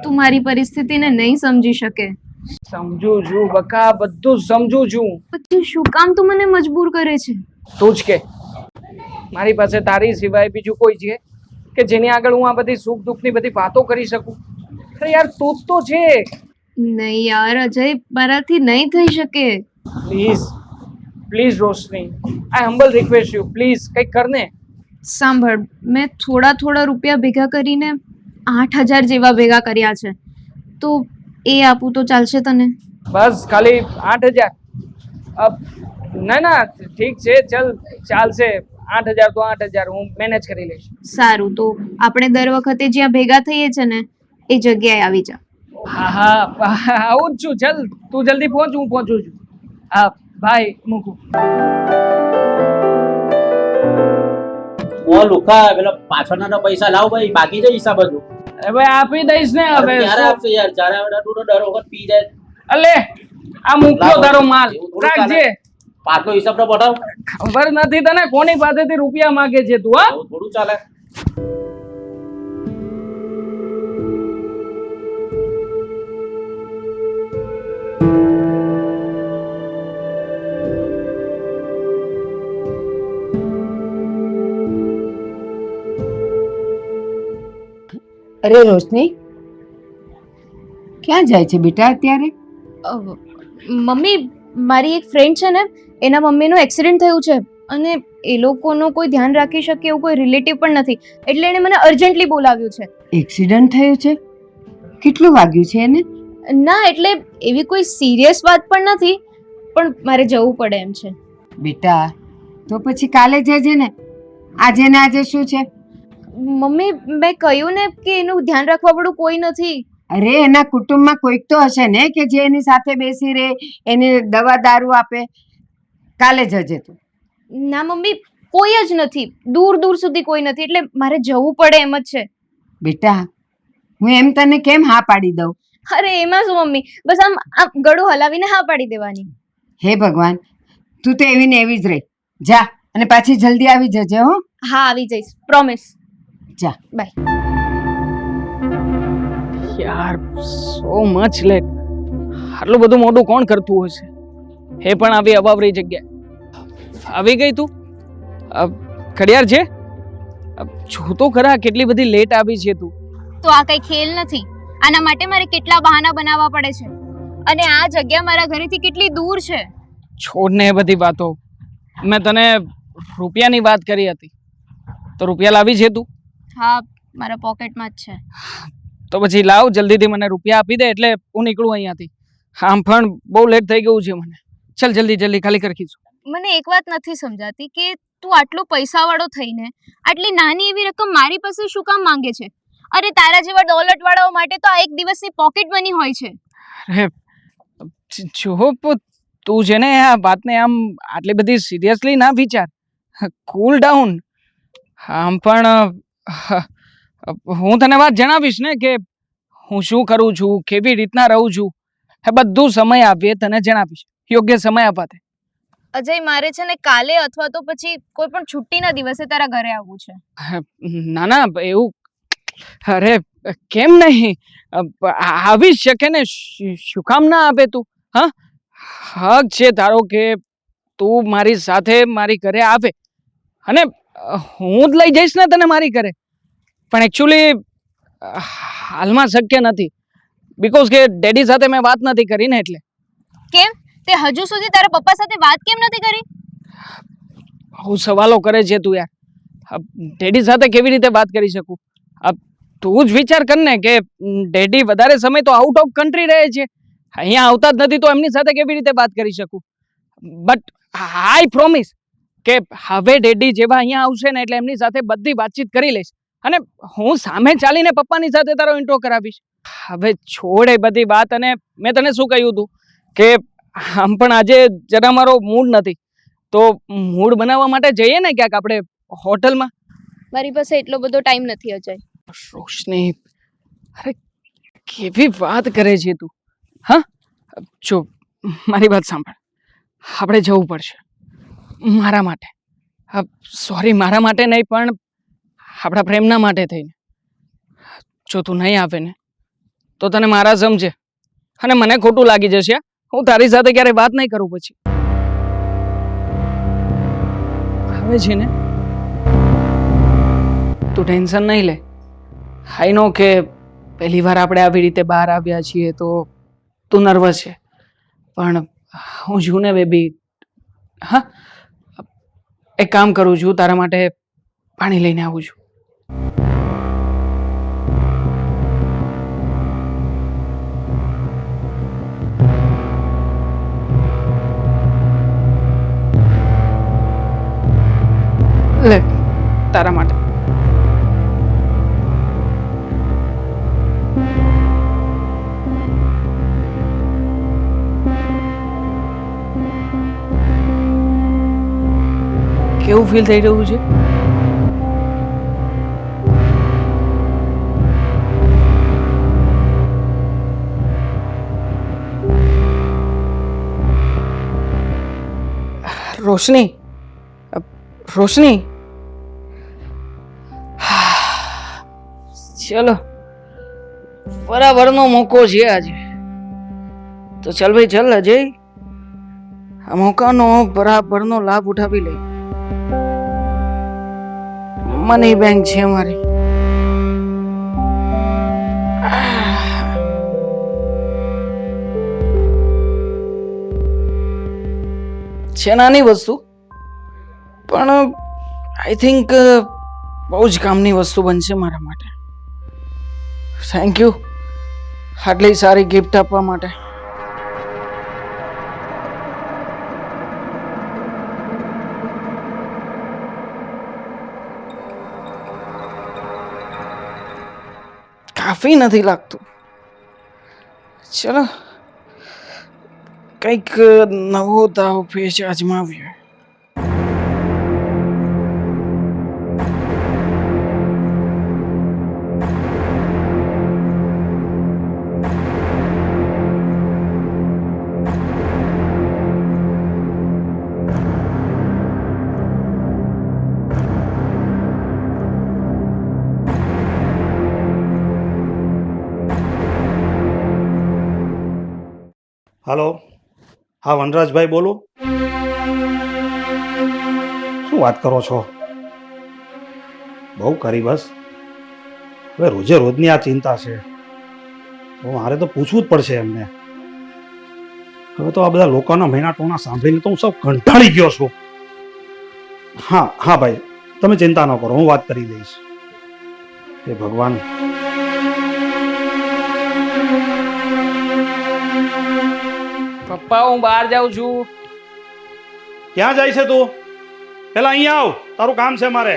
તું મારી પરિસ્થિતિને નહીં સમજી શકે. સમજુ છું બકા, બધું સમજુ છું. પછી શું કામ તું મને મજબૂર કરે છે? તું જ કે મારી પાસે તારી સિવાય બીજું કોઈ છે કે જેની આગળ હું આ બધી સુખ દુઃખની બધી વાતો કરી શકું? અરે યાર, તું જ તો છે. નહીં યાર અજય, મારાથી નહીં થઈ શકે. Please Roshni, I humble request you, please કંઈક કર ને. સાંભળ, મેં થોડા રૂપિયા ભેગા કરીને 8,000 જેવા ભેગા કર્યા છે, તો એ આપું તો ચાલશે તને? બસ ખાલી 8,000? ના ઠીક છે, ચાલશે. 8,000 તો 8,000 હું મેનેજ કરી લઈશ. સારું, તો આપણે દર વખતે જ્યાં ભેગા થઈએ છે ને એ જગ્યાએ આવી જા. હા આવું જ છું. ચાલ તું જલ્દી પહોંચ, હું પહોંચું છું. હા ભાઈ, મૂકું. ઓ લુખા, પેલા પાછળના પૈસા લાવ ભાઈ, બાકી છે હિસાબ હજુ. અરે ભાઈ આપી દઈશ ને હવે. ક્યારે આપશે યાર? જ્યારે દર વખત પી જાય. અલે આ મૂક્યો તારો માલ, રાખજે. પાછલો હિસાબ તો બતાવ. ખબર નથી તને કોની પાસેથી રૂપિયા માંગે છે તું? હા, થોડું ચાલે. અરે રોશની, ક્યાં જાય છે બેટા અત્યારે? મમ્મી, મારી એક ફ્રેન્ડ છે ને, એના મમ્મીનું એક્સિડન્ટ થયું છે અને એ લોકોનું કોઈ ધ્યાન રાખી શકે એવું કોઈ રિલેટિવ પણ નથી, એટલે એને મને અર્જન્ટલી બોલાવ્યું છે. એક્સિડન્ટ થયું છે? કેટલું વાગ્યું છે એને? ના, એટલે એવી કોઈ સિરિયસ વાત પણ નથી, પણ મારે જવું પડે એમ છે. બેટા, તો પછી કાલે જજે ને. આજે ને આજે શું છે? મમ્મી, મેં કહ્યું ને કે એનું ધ્યાન રાખવા વાળું કોઈ નથી. અરે એના કુટુંબમાં કોઈક તો હશે ને કે જે એની સાથે બેસી રહે, એને દવા દારૂ આપે. કાલે જજે તું. ના મમ્મી, કોઈ જ નથી. દૂર સુધી કોઈ નથી, એટલે મારે જવું પડે એમ જ છે. બેટા, હું એમ તને કેમ હા પાડી દઉં? અરે એમાં શું મમ્મી, બસ આમ ગળું હલાવીને હા પાડી દેવાની. હે ભગવાન, તું તો એવી ને એવી જ રહી. જા અને પાછી જલ્દી આવી જજે. હો, હા આવી જઈશ, પ્રોમિસ. જા, બાય. યાર, સો મચ લેટ. આટલું બધું મોટું કોણ કરતું હશે? હે પણ આવી અવાવરી જગ્યા આવી ગઈ તું? ઘડિયાળ છે? જો તો ખરા કેટલી બધી લેટ આવી છે તું. તો આ કઈ ખેલ નથી. આના માટે મારે કેટલા બહાના બનાવવા પડે છે. અને આ જગ્યા મારા ઘરેથી કેટલી દૂર છે. છોડ ને એ બધી વાતો. મેં તને રૂપિયાની વાત કરી હતી, તો રૂપિયા લાવી છે તું? હા, મારા પોકેટમાં જ છે. તો પછી લાવ, જલ્દીથી મને રૂપિયા આપી દે એટલે હું નીકળું અહીંયાથી. આમ પણ બહુ લેટ થઈ ગયું છે મને. ચાલ જલ્દી જલ્દી ખાલી કરી ખીચું. મને એક વાત નથી સમજાતી કે તું આટલો પૈસાવાળો થઈને આટલી નાની એવી રકમ મારી પાસે શું કામ માંગે છે? અરે તારા જેવા દોલતવાળાઓ માટે તો આ એક દિવસની પોકેટ મની હોય છે. અરે જો તું છે ને આ વાતને આમ આટલી બધી સિરિયસલી ના વિચાર. Cool down. આમ પણ હું તને વાત જણાવીશ ને કે હું શું કરું છું, કેવી રીતના રહું છું, એ બધું સમય આપીએ તને જણાવીશ. યોગ્ય સમય અપાતે. અજય, મારે છે ને કાલે અથવા તો પછી કોઈ પણ છુટ્ટીના દિવસે તારા ઘરે આવવું છે. ના ના એવું, અરે કેમ નહીં, આવી શકે ને, શું કામ ના આપે તું? હા, હક છે તારો કે તું મારી સાથે મારી ઘરે આવે અને હું જ લઈ જઈશ ને તને મારી ઘરે. પણ એકચ્યુઅલી હાલમાં શક્ય નથી, બીકોઝ કે ડેડી સાથે મેં વાત નથી કરી ને એટલે. કેમ? તે હજુ સુધી તારા પપ્પા સાથે વાત કેમ નથી કરી? બહુ સવાલો કરે છે તું યાર. ડેડી સાથે કેવી રીતે વાત કરી શકું? તું જ વિચાર કર ને કે ડેડી વધારે સમય તો આઉટ ઓફ કન્ટ્રી રહે છે, અહીંયા આવતા જ નથી, તો એમની સાથે કેવી રીતે વાત કરી શકું? બટ આઈ પ્રોમિસ કે હવે ડેડી જેવા અહીંયા આવશે ને એટલે એમની સાથે બધી વાતચીત કરી લઈશ અને હું સામે ચાલીને પપ્પાની સાથે તારો ઇન્ટ્રો કરાવીશ. હવે છોડ એ બધી વાત. અને મેં તને શું કહ્યું હતું કે આમ પણ આજે જરા મારો મૂડ નથી, તો મૂડ બનાવવા માટે જઈએ ને ક્યાંક આપણે હોટલમાં. મારી પાસે એટલો બધો ટાઈમ નથી અજય. રોશની, અરે કેવી વાત કરે છે તું. હા જો મારી વાત સાંભળ, આપણે જવું પડશે મારા માટે. સોરી, મારા માટે નહીં પણ આપણા પ્રેમના માટે થઈને. જો તું નહીં આવે ને તો તને મારા સમજે અને મને ખોટું લાગી જશે. હું તારી સાથે ક્યારે વાત નહીં કરું પછી. આવે છે ને, તું ટેન્શન નહીં લે. આઈ નો કે પહેલી વાર આપણે આવી રીતે બહાર આવ્યા છીએ તો તું નર્વસ છે, પણ હું છું ને બેબી. હા, એક કામ કરું છું, તારા માટે પાણી લઈને આવું છું. લે તારા માટે. કેવું ફીલ થઈ રહ્યું છે? રોશની, રોશની, ચલો બરાબરનો મોકો છે આજે તો. ચાલ ભાઈ ચાલ અજય, આ મોકાનો બરાબરનો લાભ ઉઠાવી લઈ. મની બેંક છે અમારી. છે નાની વસ્તુ પણ આઈ થિંક બહુ જ કામની વસ્તુ બનશે મારા માટે. થેન્ક યુ આટલી સારી ગિફ્ટ આપવા માટે. કાફી નથી લાગતું. ચલો કંઈક નવો દાવ પેચ અજમાવ્યો. હાલો, હા વનરાજભાઈ બોલો. શું વાત કરો છો? બહુ કરી બસ. હવે રોજે રોજની આ ચિંતા છે, તો મારે તો પૂછવું જ પડશે એમને. હવે તો આ બધા લોકોના મહિના ટોણા સાંભળીને તો હું સૌ કંટાળી ગયો છું. હા હા ભાઈ, તમે ચિંતા ન કરો, હું વાત કરી દઈશ. હે ભગવાન. પપ્પા હું બહાર જાઉં છું. ક્યાં જાય છે તું? પેલા અહીંયા આવ, તારું કામ છે મારે.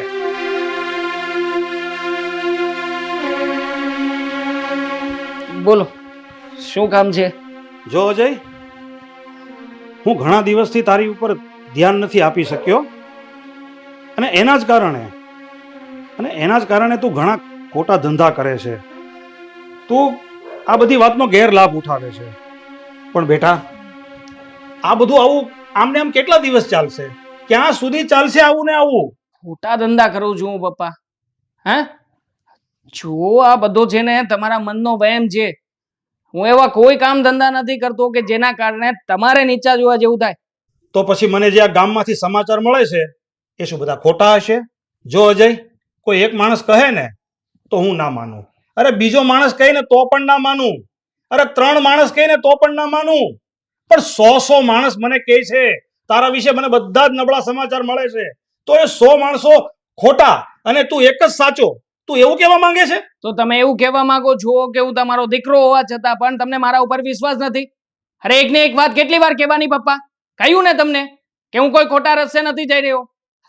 બોલો શું કામ છે? જો અજય, હું ઘણા દિવસથી તારી ઉપર ધ્યાન નથી આપી શક્યો અને એના જ કારણે તું ઘણા ખોટા ધંધા કરે છે. તું આ બધી વાતનો ગેરલાભ ઉઠાવે છે. પણ બેટા, આ બધું આવું આમને આમ કેટલા દિવસ ચાલશે? ક્યાં સુધી ચાલશે આવું ને આવું? ખોટા ધંધા કરું છું હું પપ્પા? હે, જો આ બધો છે ને તમારા મનનો વહેમ છે. હું એવા કોઈ કામ ધંધા નથી કરતો કે જેના કારણે તમારે નીચા જોવા જેવું થાય. તો પછી મને જે આ ગામમાંથી સમાચાર મળે છે એ શું બધા ખોટા હશે? જો અજય, કોઈ એક માણસ કહે ને તો હું ના માનું, અરે બીજો માણસ કહે ને તો પણ ના માનું, અરે 3 માણસ કહે ને તો પણ ના માનું, પણ 100 માણસ મને કહે છે તારા વિશે, મને બધા જ નબળા સમાચાર મળે છે, તો એ 100 માણસો ખોટા અને તું એક જ સાચો. તું એવું કહેવા માંગે છે? તો તમે એવું કહેવા માંગો છો કે હું તમારો દીકરો હોવા છતાં પણ તમને મારા ઉપર વિશ્વાસ નથી? અરે એકને એક વાત કેટલી વાર કહેવાની પપ્પા? કહ્યું ને તમને કે હું કોઈ ખોટા રસ્તે નથી જઈ રહ્યો.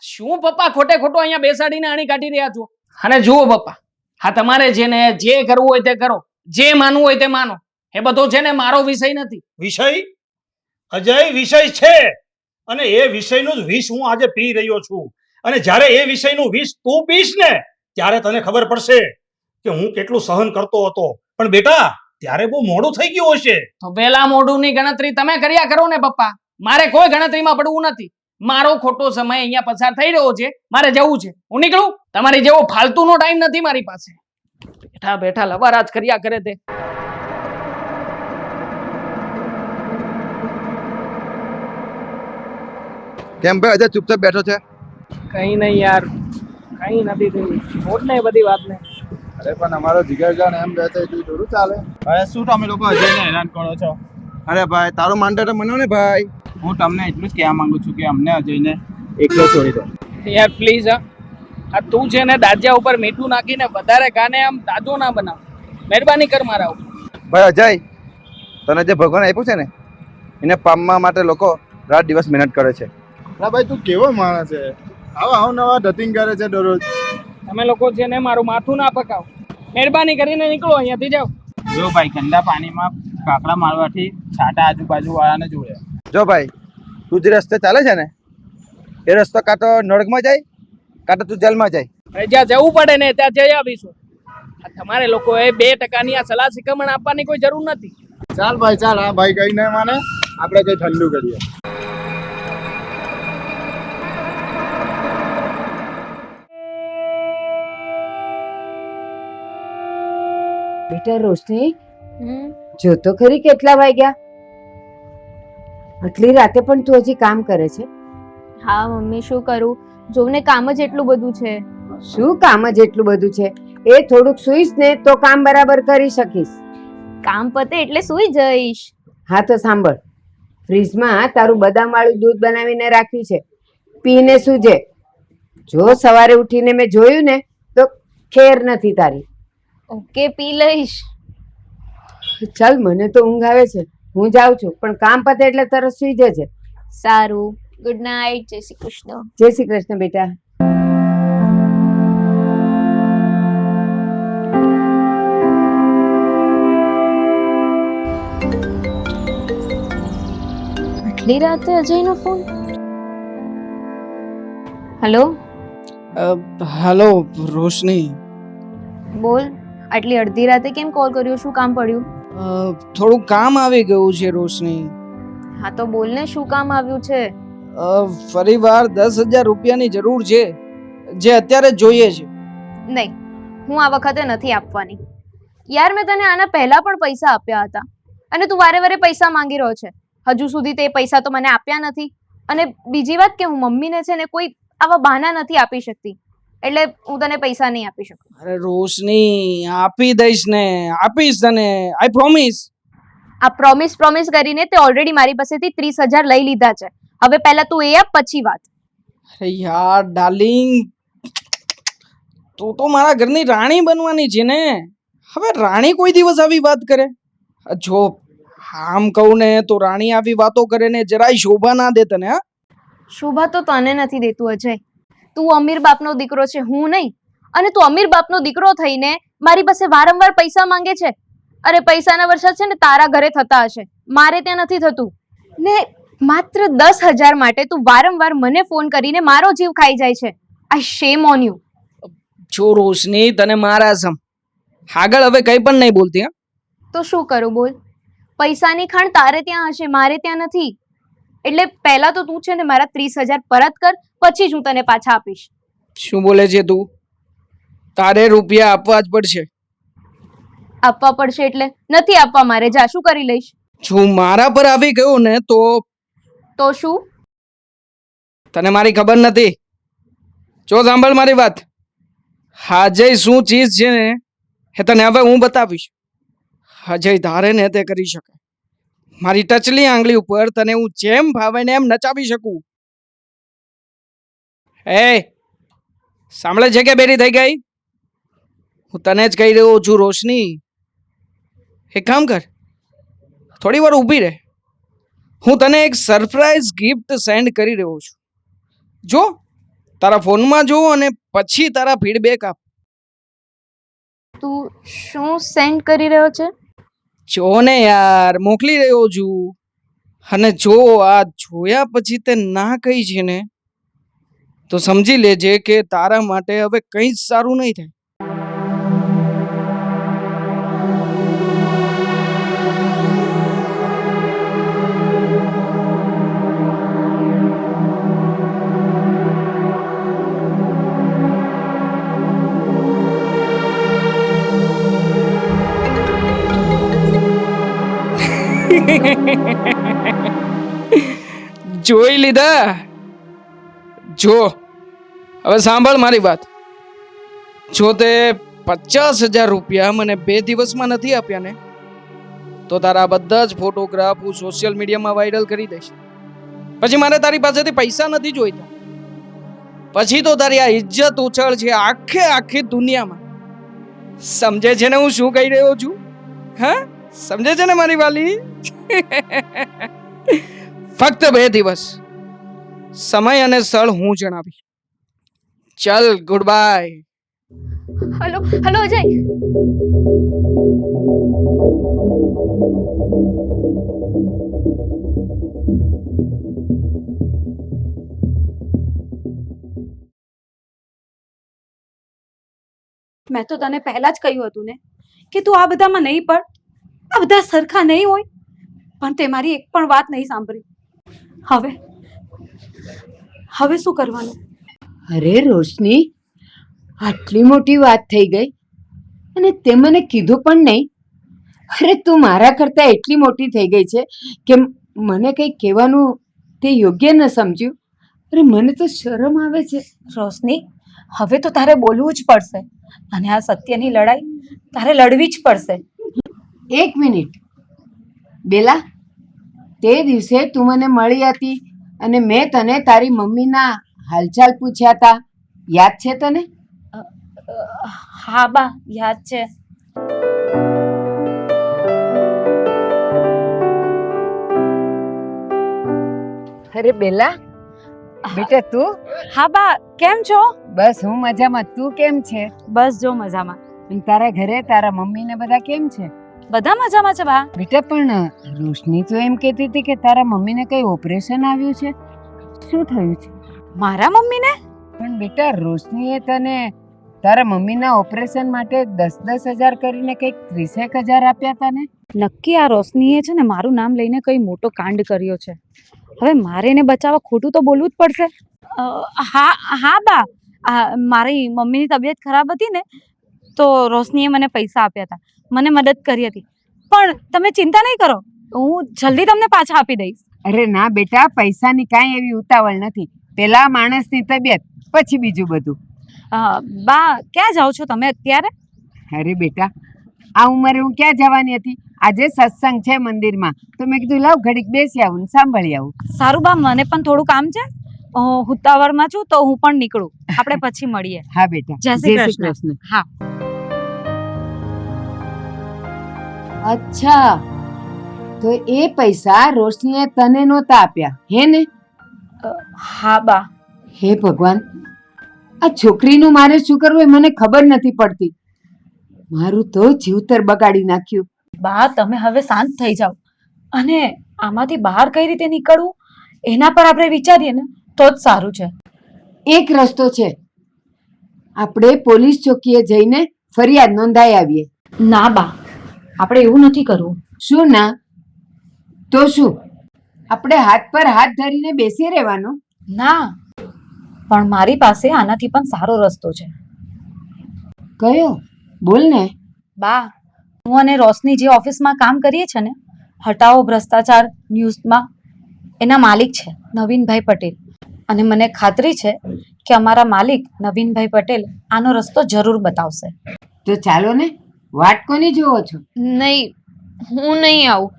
શું પપ્પા ખોટે ખોટો અહીંયા બેસાડીને આણી કાઢી રહ્યા છો? અને જુઓ પપ્પા, હા તમારે છે ને જે કરવું હોય તે કરો, જે માનવું હોય તે માનો, એ બધો છે ને મારો વિષય નથી. વિષય? અજય, વિષય છે અને એ વિષયનું જ વિષ હું આજે પી રહ્યો છું. અને જ્યારે એ વિષયનું વિષ તું પીશ ને ત્યારે તને ખબર પડશે કે હું કેટલું સહન કરતો હતો. પણ બેટા, ત્યારે બહુ મોડું થઈ ગયું હશે. તો વેલા મોઢુંની ગણતરી તમે કર્યા કરો ને પપ્પા. મારે કોઈ ગણતરીમાં પડવું નથી. મારો ખોટો સમય અહીંયા પસાર થઈ રહ્યો છે, મારે જવું છે, હું નીકળું. તમારી જેવો ફાલતુનો ટાઈમ નથી મારી પાસે. બેઠા બેઠા લવારાજ કર્યા કરે તે. કેમ ભાઈ અજય ચૂપચાપ બેઠો છે? કઈ નહીં યાર, કઈ નથી થયું. છોડ ને એ બધી વાતને. અરે પણ અમારો જીગરજાન એમ કહે છે એટલું થોડું ચાલે. હવે શું તમે લોકો અજયને હેરાન કરો છો? અરે ભાઈ, તારું માનતા તો મને ને ભાઈ. હું તમને એટલું જ કહેવા માંગુ છું કે અમને અજયને એકલો છોડી દો. યાર પ્લીઝ, આ તું છે ને દાજ્યા ઉપર મીઠું નાખીને વધારે ગાને આમ તાજો ના બનાવ. મહેરબાની કર મારા ઉપર. ભાઈ અજય, તને જે ભગવાન આપ્યું છે ને એને પામવા માટે લોકો રાત દિવસ મહેનત કરે છે. અરે ભાઈ તું કેવો માણસ છે? આવા નવા ધતિંગ કરે છે દરરોજ. તમે લોકો છે ને મારું માથું ના પકાવો. મહેરબાની કરીને નીકળો અહીંયાથી, જાઓ. જો ભાઈ, ગંદા પાણીમાં કાકડા મારવાથી છાટા આજુબાજુ વાળાને જોડે. જો ભાઈ, તું જે રસ્તે ચાલે છે ને એ રસ્તો કાં તો નરકમાં જાય કાં તો તું જેલમાં જાય. હવે જ્યાં જવું પડે ને ત્યાં જઈ આવીશું. આ તમારે લોકોએ 2% આ સલાહ શિખામણ આપવાની કોઈ જરૂર નથી. ચાલ ભાઈ ચાલ, આ ભાઈ કઈ નહીં માને, આપણે કઈ ઠંડુ કરીએ. બેટા રોશની, જો તો ખરી કેટલા વાગ્યા? આટલી રાતે પણ તું હજી કામ કરે છે? હા મમ્મી, શું કરું, જોને કામ જ એટલું બધું છે. શું કામ જ એટલું બધું છે? એ થોડુંક સુઈશ ને તો કામ બરાબર કરી શકીશ. કામ પતે એટલે સૂઈ જઈશ. હા તો સાંભળ, ફ્રીજમાં તારું બદામ વાળું દૂધ બનાવીને રાખ્યું છે, પીને સૂજે. જો સવારે ઉઠીને મેં જોયું ને તો ખેર નથી તારી. ઓકે, પી લઈશ. ચાલ, મને તો ઊંઘ આવે છે, હું જાઉં છું, પણ કામ પતે એટલે તરત સૂઈ જજે. સારું, ગુડ નાઇટ. જય શ્રી કૃષ્ણ. જય શ્રી કૃષ્ણ બેટા. આટલી રાતે અજયનો ફોન? હેલો. હેલો રોશની. બોલ, આટલી અડધી રાતે કેમ કોલ કર્યો? શું કામ પડ્યું? થોડું કામ આવી ગયું છે રોશની. હા તો બોલ ને, શું કામ આવ્યું છે? ફરીવાર 10,000 રૂપિયાની જરૂર છે, જે અત્યારે જોઈએ છે. નહીં, હું આ વખતે નથી આપવાની. યાર, મેં તને આના પહેલા પણ પૈસા આપ્યા હતા અને તું વારે વારે પૈસા માંગી રહ્યો છે. હજુ સુધી તે પૈસા તો મને આપ્યા નથી. અને બીજી વાત કે હું મમ્મીને છે ને કોઈ આવા બહાના નથી આપી શકતી, એટલે હું તને પૈસા નહીં આપી શકું. અરે રોશની, આપી દઈશ ને, આપીશ તને, આઈ પ્રોમિસ. આ પ્રોમિસ કરીને તે ઓલરેડી મારી પાસેથી 30,000 લઈ લીધા છે. હવે પહેલા તું એ આપ, પછી વાત. અરે યાર ડાર્લિંગ, તું તો મારા ઘરની રાણી બનવાની છે ને. હવે રાણી કોઈ દિવસ આવી વાત કરે? જો આમ કહું ને તો રાણી આવી વાતો કરે ને જરાય શોભા ના દે તને. હા, શોભા તો તને નથી દેતું અજય. તું અમીર બાપનો દીકરો છે, હું નહીં. અને તું અમીર બાપનો દીકરો થઈને મારી પાસે વારંવાર પૈસા માંગે છે. અરે પૈસાના વરસાદ છે ને તારા ઘરે થતા હશે, મારે ત્યાં નથી થતું. ને માત્ર 10,000 માટે તું વારંવાર મને ફોન કરીને મારો જીવ ખાઈ જાય છે. આઈ શેમ ઓન યુ. જો રોશની, તને મારા સમ આગળ હવે કઈ પણ નહીં બોલતી. હા, તો શું કરું બોલ? પૈસાની ખાણ તારે ત્યાં હશે, મારે ત્યાં નથી. એટલે પહેલા તો તું છે ને મારા 30,000 પરત કર, પછી જ હું તને પાછા આપીશ. શું બોલે છે તું? તારે રૂપિયા આપવા જ પડશે. આપવા પડશે એટલે નથી આપવા મારે. જા, શું કરી લઈશ? જો મારા પર આવી ગયો ને તો શું? તને મારી ખબર નથી. જો સાંભળ મારી વાત. અજય શું ચીજ છે ને એ તને હવે હું બતાવીશ. અજય ધારે ને તે કરી શકે. મારી ટચલી આંગળી ઉપર તને હું જેમ ભાવે ને એમ નચાવી શકું. એ સાંભળે છે કે બેરી થઈ ગઈ? હું તને જ કહી રહ્યો છું રોશની, એક કામ કર, થોડી વાર ઊભી રહે. હું તને એક સરપ્રાઈઝ ગિફ્ટ સેન્ડ કરી રહ્યો છું. જો તારા ફોનમાં જો અને પછી તારા ફીડબેક આપ. તું શું સેન્ડ કરી રહ્યો છે? જો ને યાર, મોકલી રહ્યો છું. અને જો આ જોયા પછી તે ના કહી છે ને તો સમજી લેજે કે તારા માટે હવે કંઈ જ સારું નહીં થાય. જોઈ લીધા? જો હવે સાંભળ મારી વાત. જો તે 50,000 રૂપિયા મને 2 દિવસમાં નથી આપ્યા ને તો તારા બધા જ ફોટોગ્રાફ હું સોશિયલ મીડિયામાં વાયરલ કરી દઈશ. પછી મારે તારી પાસેથી પૈસા નથી જોઈતા. પછી તો તારી આ ઇજ્જત ઉછળ છે આખી દુનિયામાં. સમજે છે ને હું શું કહી રહ્યો છું? હા, સમજે છે ને મારી વાલી? ફક્ત 2 દિવસ, સમય અને સ્થળ હું જણાવીશ. ચલ, ગુડ બાય. હલો અજય. મેં તો તને પહેલા જ કહ્યું હતું ને કે તું આ બધામાં નહીં પડ. આ બધા સરખા નહીં હોય, પણ તે મારી એક પણ વાત નહીં સાંભળી. હવે શું કરવાનું? અરે રોશની, આટલી મોટી વાત થઈ ગઈ અને તે મને કીધું પણ નહીં. અરે તું મારા કરતા એટલી મોટી થઈ ગઈ છે કે મને કંઈ કહેવાનું તે યોગ્ય ન સમજ્યું. અરે મને તો શરમ આવે છે. રોશની, હવે તો તારે બોલવું જ પડશે અને આ સત્યની લડાઈ તારે લડવી જ પડશે. એક મિનિટ બેલા, તે દિવસે તું મને મળી હતી અને મેં તને તારી મમ્મીના હાલચાલ પૂછ્યા હતા, યાદ છે તને? હા બા, યાદ છે. અરે બેલા, બેટા તું? હા બા, કેમ છો? બસ હું મજામાં. તું કેમ છે? બસ જો મજામાં. અને તારા ઘરે તારા મમ્મી ને બધા કેમ છે? બધા મજામાં છે બા. બેટા પણ રોશની તો એમ કહેતી હતી કે તારા મમ્મીને કઈ ઓપરેશન આવ્યું છે. શું થયું છે? મારા મમ્મીને? પણ બેટા રોશનીએ તને તારા મમ્મીના ઓપરેશન માટે 10,000 કરીને કંઈક 30,000 આપ્યા હતા ને? નક્કી આ રોશનીએ છે ને મારું નામ લઈને કઈ મોટો કાંડ કર્યો છે. હવે મારે એને બચાવવા ખોટું તો બોલવું જ પડશે. હા બા, મારી મમ્મીની તબિયત ખરાબ હતી ને તો રોશનીએ મને પૈસા આપ્યા હતા, મને મદદ કરી હતી. પણ તમે ચિંતા નહીં કરો, હું જલ્દી તમને પાછા આપી દઈશ. અરે ના બેટા, પૈસાની કાંઈ એવી ઉતાવળ નથી. પેલા માણસની તબિયત, પછી બીજું બધું. બા, ક્યાં જાઓ છો તમે અત્યારે? અરે બેટા, આ ઉંમરે હું ક્યાં જવાની હતી? આજે સત્સંગ છે મંદિરમાં, તો મેં કીધું લાવ ઘડીક બેસી આવું ને સાંભળી આવું. સારું બા, મને પણ થોડું કામ છે, હું ઉતાવળમાં છું તો હું પણ નીકળું. આપણે પછી મળીએ. હા બેટા, જય શ્રી કૃષ્ણ. હા. અચ્છા, તો એ પૈસા રોશનીએ તને નહોતા આપ્યા હે ને? હા બા. હે ભગવાન, આ છોકરીનું મારે શું કરવું એ મને ખબર નથી પડતી. મારું તો જીવતર બગાડી નાખ્યું. બા, તમે હવે શાંત થઈ જાઓ અને આમાંથી બહાર કઈ રીતે નીકળવું એના પર આપણે વિચારીએ ને તો જ સારું છે. એક રસ્તો છે, આપણે પોલીસ ચોકીએ જઈને ફરિયાદ નોંધાઈ આવીએ. ના બા, આપણે એવું નથી કરવું. શું ના? તો શું આપણે હાથ પર હાથ ધરીને બેસી રહેવાનું? ના, પણ મારી પાસે આનાથી પણ સારો રસ્તો છે. કયો? બોલ ને. બા, હું અને રોશની જે ઓફિસમાં કામ કરીએ છીએ ને, હટાવો ભ્રષ્ટાચાર ન્યૂઝમાં, એના માલિક છે નવીનભાઈ પટેલ. અને મને ખાતરી છે કે અમારા માલિક નવીનભાઈ પટેલ આનો રસ્તો જરૂર બતાવશે. તો ચાલો ને, વાટ કોની જોવો છો? નહીં, હું નહીં આવું.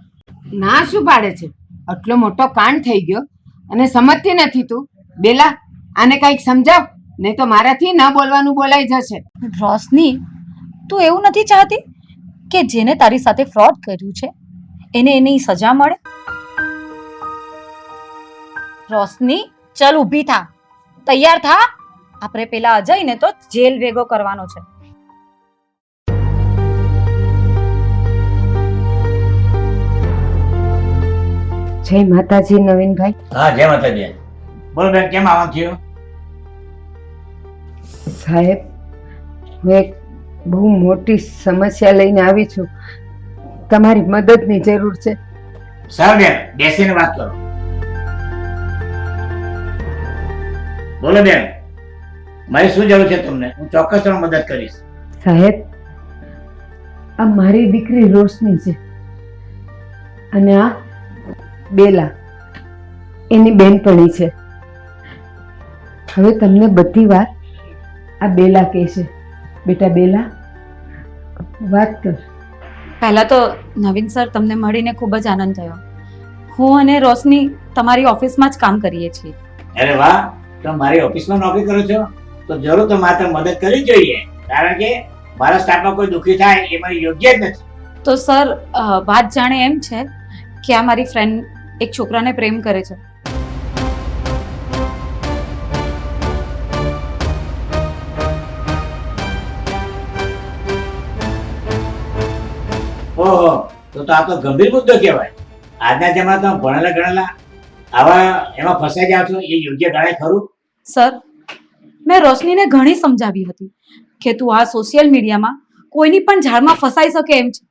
ના શું પાડે છે? આટલો મોટો કાંડ થઈ ગયો અને સમજતી નથી તું? બેલા, આને કંઈક સમજાવ, નહીં તો મારાથી ન બોલવાનું બોલાઈ જશે. રોશની, તું એવું નથી ચાહતી કે જેને તારી સાથે ફ્રોડ કર્યું છે એને એની સજા મળે? રોશની, ચલ ઊભી થા, તૈયાર થા. આપણે પેલા અજયને તો જેલ ભેગો કરવાનો છે. જય માતાજી નવીનભાઈ. હા, જય માતાજી. બોલો બેન, કેમ આવવાનું થયું? સાહેબ, હું એક બહુ મોટી સમસ્યા લઈને આવી છું, તમારી મદદની જરૂર છે. સારું બેન, બેસીને વાત કરો. બોલો બેન, મારી શું જરૂર છે તમને? હું ચોક્કસ તમને મદદ કરીશ. સાહેબ, આ મારી દીકરી રોશની છે અને આ બેલા એની બેનપણી છે. હવે તમને બધી વાત આ બેલા કહેશે. બેટા બેલા, વાત કર. પહેલા તો નવીન સર, તમને મળીને ખૂબ જ આનંદ થયો. હું અને રોશની તમારી ઓફિસમાં જ કામ કરીએ છીએ. અરે વાહ, તમે મારી ઓફિસમાં નોકરી કરો છો તો જરૂર તો મારે મદદ કરવી જોઈએ, કારણ કે મારા સ્ટાફમાં કોઈ દુઃખી થાય એ મારી યોગ્ય જ નથી. તો સર, વાત જાણે એમ છે કે આ મારી ફ્રેન્ડ એક છોકરાને પ્રેમ કરે છે. ઓહો, તો આ તો ગંભીર મુદ્દો કહેવાય. આજના જમાનામાં ભણેલા ગણેલા આવા એમાં ફસાઈ જાવ છો, એ યોગ્ય ગણાય ખરું? સર, મેં રોશનીને ઘણી સમજાવી હતી કે તું આ સોશિયલ મીડિયામાં કોઈની પણ ઝાડમાં ફસાઈ શકે એમ છે,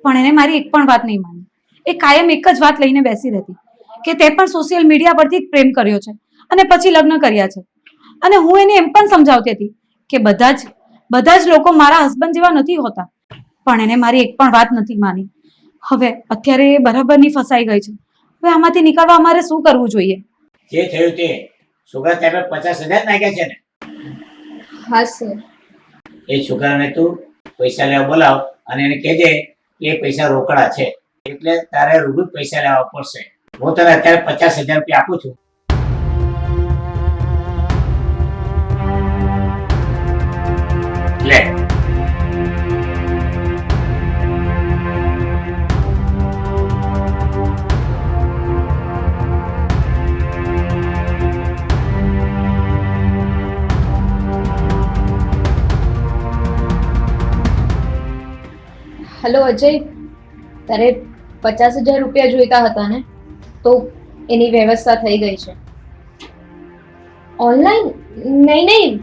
પણ એને મારી એક પણ વાત નહીં માની. એ કાયમ એક જ વાત લઈને બેસી રહેતી કે તે પણ સોશિયલ મીડિયા પરથી જ પ્રેમ કર્યો છે અને પછી લગ્ન કર્યા છે. અને હું એને એમ પણ સમજાવતી હતી કે બધા જ લોકો મારા હસબન્ડ જેવા નથી હોતા, પણ એને મારી એક પણ વાત નથી માની. હવે અત્યારે એ બરાબરની ફસાઈ ગઈ છે. હવે આમાંથી નીકળવા અમારે શું કરવું જોઈએ? જે થયું તે છોકરા ત્યાં 50,000 નાખ્યા છે ને? હા સર. એ છોકરાને તું પૈસા લેવા બોલાવ અને એને કહેજે કે એ પૈસા રોકડા છે, એટલે તારે રૂબરૂ પૈસા લેવા પડશે. હું તને અત્યારે 50,000 રૂપિયા આપું છું. લે. હેલો અજય, તારે 50,000 રૂપિયા જોઈતા હતા ને? તો એની વ્યવસ્થા થઈ ગઈ છે. ઓનલાઈન? નહીં,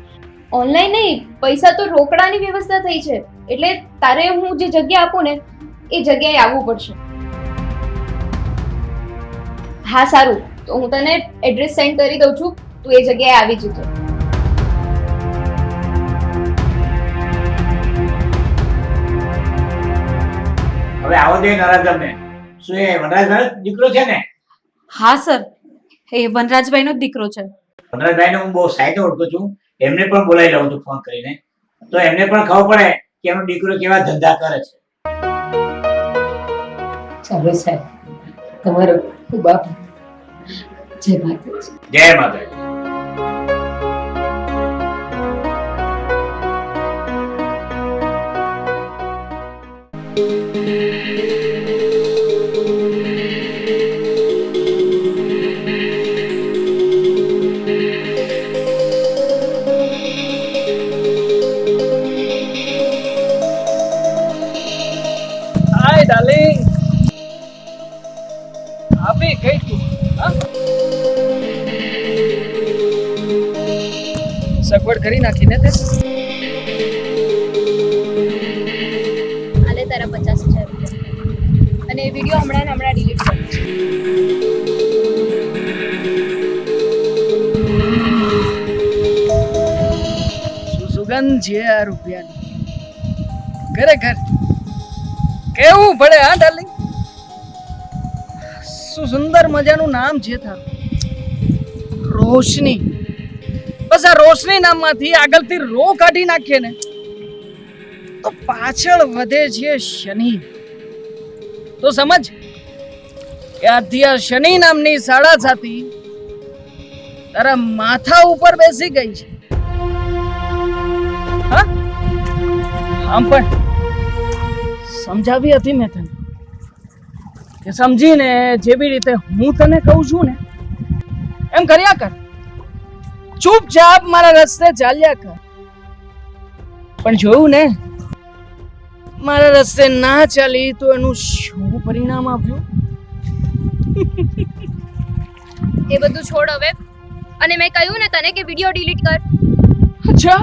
ઓનલાઈન નહીં, પૈસા તો રોકડાની વ્યવસ્થા થઈ છે. એટલે તારે હું જે જગ્યા આપું ને એ જગ્યાએ આવવું પડશે. હા સારું, તો હું તને એડ્રેસ સેન્ડ કરી દઉં છું, તું એ જગ્યાએ આવી જજો. હવે આવો દે નરાધમને. શું એ વનરાજભાઈ દીકરો છે ને? હા સર, એ વનરાજભાઈનો જ દીકરો છે. વનરાજભાઈને હું બહુ સાઈડે ઓળખું છું, એમને પણ બોલાવી લઉં છું ફોન કરીને, તો એમને પણ ખબર પડે કે એનો દીકરો કેવા ધંધા કરે છે. ચાલો સાહેબ, તમારો ખૂબ આભાર. જય માતાજી. જય માતાજી. હાય ડાર્લિંગ. આવી ગઈ તું, હા? સગવડ કરી નાખી ને તે? આલે તારા 50,000 રૂપિયા અને એ વિડીયો હમણાં ડિલીટ કર. શું સુગંધ છે આ રૂપિયાની. ખરેખર કેવું પડે હા ડાર્લિંગ. શું સુંદર મજાનું નામ છે તારું, રોશની. બસ આ રોશની નામમાંથી આગળથી રો કાઢી નાખીએ ને તો પાછળ વધે છે શનિ. તો સમજ કે આજથી આ શનિ નામની સાડા સાથી તારા માથા ઉપર બેસી ગઈ છે. હા આમ પણ સમજાવી હતી મેં તને કે સમજીને જે બી રીતે હું તને કહું છું ને એમ કર્યા કર. ચૂપચાપ મારા રસ્તે ચાલ્યા કર. પણ જોયું ને મારા રસ્તે ના ચાલી તો એનું શું પરિણામ આવ્યું? એ બધું છોડ હવે. અને મેં કહ્યું ને તને કે વિડીયો ડિલીટ કર. અચ્છા,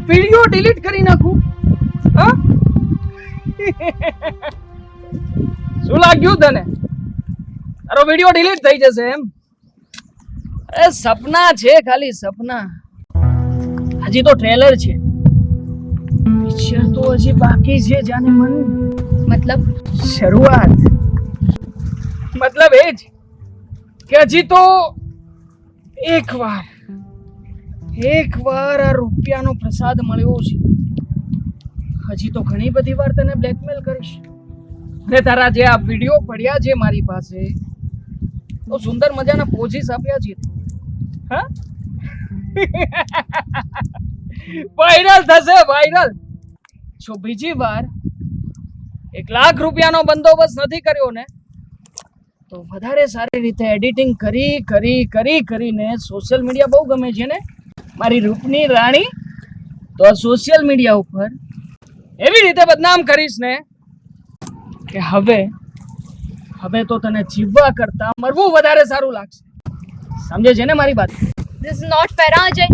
વિડીયો ડિલીટ કરી નાખું? હા શું લાગ્યું તને? તારો વિડીયો ડિલીટ થઈ જશે એમ? અરે સપના છે, ખાલી સપના. હજી તો ટ્રેલર છે, પિક્ચર તો હજી બાકી છે. જાને મન મતલબ શરૂઆત. મતલબ એ જ કે હજી તો એકવાર આ રૂપિયાનો પ્રસાદ મળ્યો છે. હજી તો ઘણી બધી વાર તને બ્લેકમેલ કરીશ. અને તારા જે આ વિડીયો પડ્યા છે મારી પાસે, તો સુંદર મજાના પોઝિસ આપ્યા છે. હા વાયરલ થશે, વાયરલ. જો બીજી વાર 1 લાખ રૂપિયાનો બંદોબસ્ત નથી કર્યો ને તો વધારે સારી રીતે એડિટિંગ કરીને સોશિયલ મીડિયા બહુ ગમે છે ને મારી રૂપની રાણી, તો આ સોશિયલ મીડિયા ઉપર એવી રીતે બદનામ કરીશ ને કે હવે તો તને જીવવા કરતા મરવું વધારે સારું લાગશે. સમજે છે ને મારી વાત? This is not fair Ajay.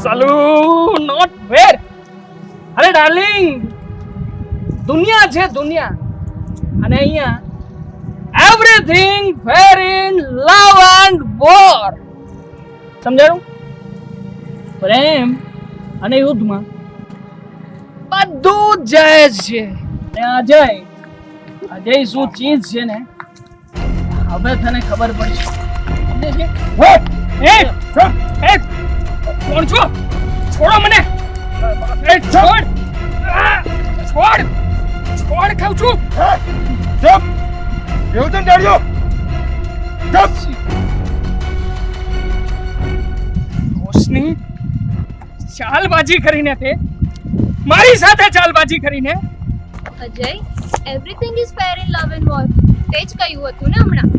સાલુ નોટ ફેર. અરે ડાર્લિંગ, દુનિયા છે દુનિયા, અને અહીંયા everything fair in love and war. સમજાયું? પ્રેમ અને યુદ્ધમાં બધું જ જાયજ છે. અને અજય શું ચીજ છે ને હવે તને ખબર પડશે. સમજે છે? કોણ છો? છોડો મને. છોડ ખાઉં છું. એવું તો ડરજો. રોશની ચાલબાજી કરીને તે મારી સાથે ચાલબાજી કરીને. Ajay, everything is fair in love and war. તે જ કહ્યું હતું ને હમણાં.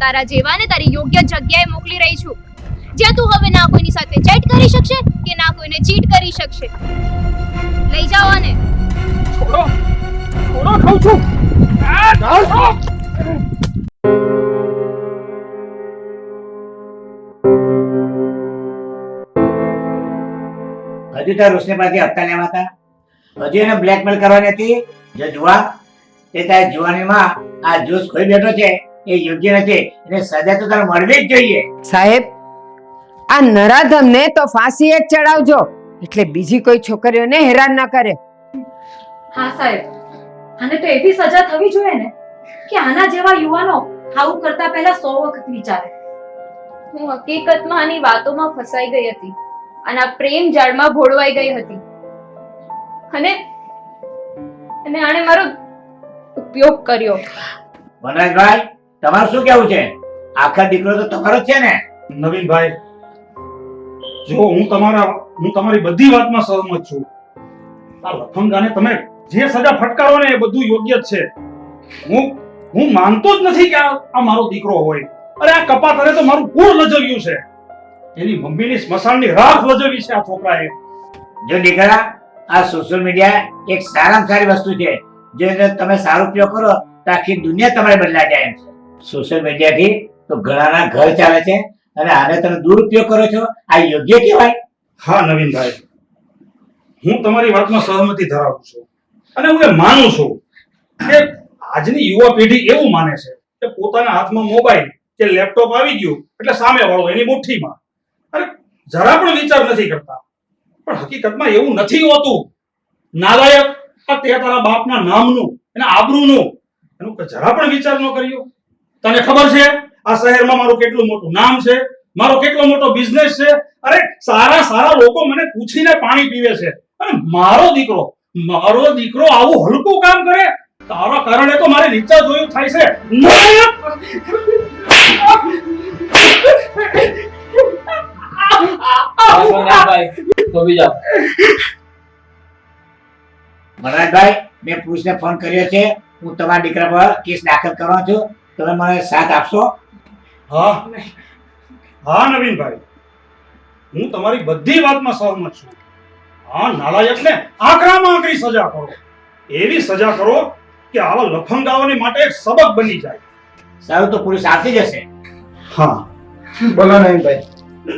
તારા જેવાને તારી યોગ્ય જગ્યાએ મોકલી રહી છું, જ્યાં તું હવે ના કોઈની સાથે ચેટ કરી શકશે કે ના કોઈને ચીટ કરી શકશે. લઈ જાઓ આને. છોડો ખાઉં છું. હજુ તો રોશની પાસે હપ્તા લેવા હતા, હજુ એને બ્લેકમેલ કરવાની હતી. જો જુવા તે તારી જુવાનીમાં આ જોશ ખોઈ બેઠો છે એ યોગ્ય નથી. એને સજા તો તારે મળવી જ જોઈએ. સાહેબ, આ નરાધમને તો ફાંસી જ ચડાવજો, એટલે બીજી કોઈ છોકરીઓને હેરાન ન કરે. હા સાહેબ, આને તો એવી સજા થવી જોઈએ ને કે આના જેવા યુવાનો આવું કરતા પહેલા 100 વખત વિચારે. હું હકીકતમાં આની વાતોમાં ફસાઈ ગઈ હતી અને આ પ્રેમ જાળમાં ભોળવાઈ ગઈ હતી. અને અને આણે મારો ઉપયોગ કર્યો. વનરાજભાઈ તમારું શું કેવું છે? આખા દીકરો તો તમારો જ છે ને? નવીનભાઈ, જો હું તમારી બધી વાતમાં સહમત છું. આ લફંગાને તમે જે સજા ફટકારો ને એ બધું યોગ્ય જ છે. હું માનતો જ નથી કે આ મારો દીકરો હોય. અરે આ કપાતરે તો મારું કુળ લજવ્યું છે. એની મમ્મીની સ્મશાનની રાખ લજવી છે આ છોકરાએ. જો દીકરા, આ સોશિયલ મીડિયા એક સારામાં સારી વસ્તુ છે. જો એનો તમે સારો ઉપયોગ કરો તો આખી દુનિયા તમારે બદલાઈ જાય એમ છે. સોશિયલ મીડિયાથી તો ઘણાના ઘર ચાલે છે અને આને તમે દુરુપયોગ કરો છો. આ યોગ્ય કહેવાય? હા નવીનભાઈ, હું તમારી વાતમાં સહમતિ ધરાવું છું અને હું એ માનું છું કે આજની યુવા પેઢી એવું માને છે કે પોતાના હાથમાં મોબાઈલ કે લેપટોપ આવી ગયું એટલે સામે વાળો એની મુઠ્ઠીમાં. અરે જરા પણ વિચાર નથી કરતા. પણ હકીકતમાં એવું નથી હોતું. નાલાયક, આ તે તારા બાપના નામનું એના આબરૂનું એનું જરા પણ વિચાર ન કર્યો. તને ખબર છે આ શહેરમાં મારું કેટલું મોટું નામ છે, મારો કેટલો મોટો બિઝનેસ છે. અરે સારા લોકો મને પૂછીને પાણી પીવે છે અને મારો દીકરો આવું હલકું કામ કરે. તારા કારણે તો મારે નીચા જોયું થાય છે. વનરાજભાઈ, મેં પોલીસને ફોન કર્યો છે. હું તમારા દીકરા પર કેસ દાખલ કરવાનો છું. તમે મને સાથ આપશો? હા નવીનભાઈ, હું તમારી બધી વાતમાં સહમત છું. આ નાલાયકને આકરામાં આકરી સજા કરો. એવી સજા કરો કે આવા લફંગાઓની માટે એક સબક બની જાય. સારું, તો પોલીસ આવતી જશે. હા, બોલો નવીનભાઈ,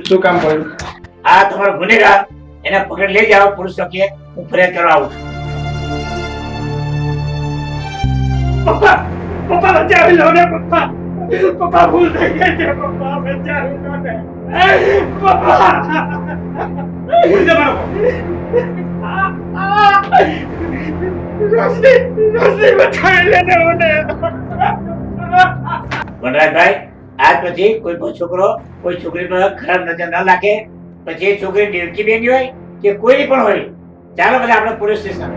શું કામ પડ્યું? આ તમારો ગુનેગાર, એને પકડી લઈ જાઓ પોલીસ ચોકીએ. હું ફરિયાદ કરવા આવું છું. પપ્પા બચાવી લો ને. પપ્પા ભૂલ થઈ ગઈ છે. પપ્પા બચાવી લો ને. પપ્પા ઉડી જા મારો. રોશની બચાવી લે ને મને. વનરાજભાઈ, આજ પછી કોઈ પણ છોકરો કોઈ છોકરી પર ખરાબ નજર ન નાખે. પછી એ છોકરી દેવકી બેની હોય કે કોઈ પણ હોય, ચાલો બધા આપણે પોલીસ સ્ટેશન.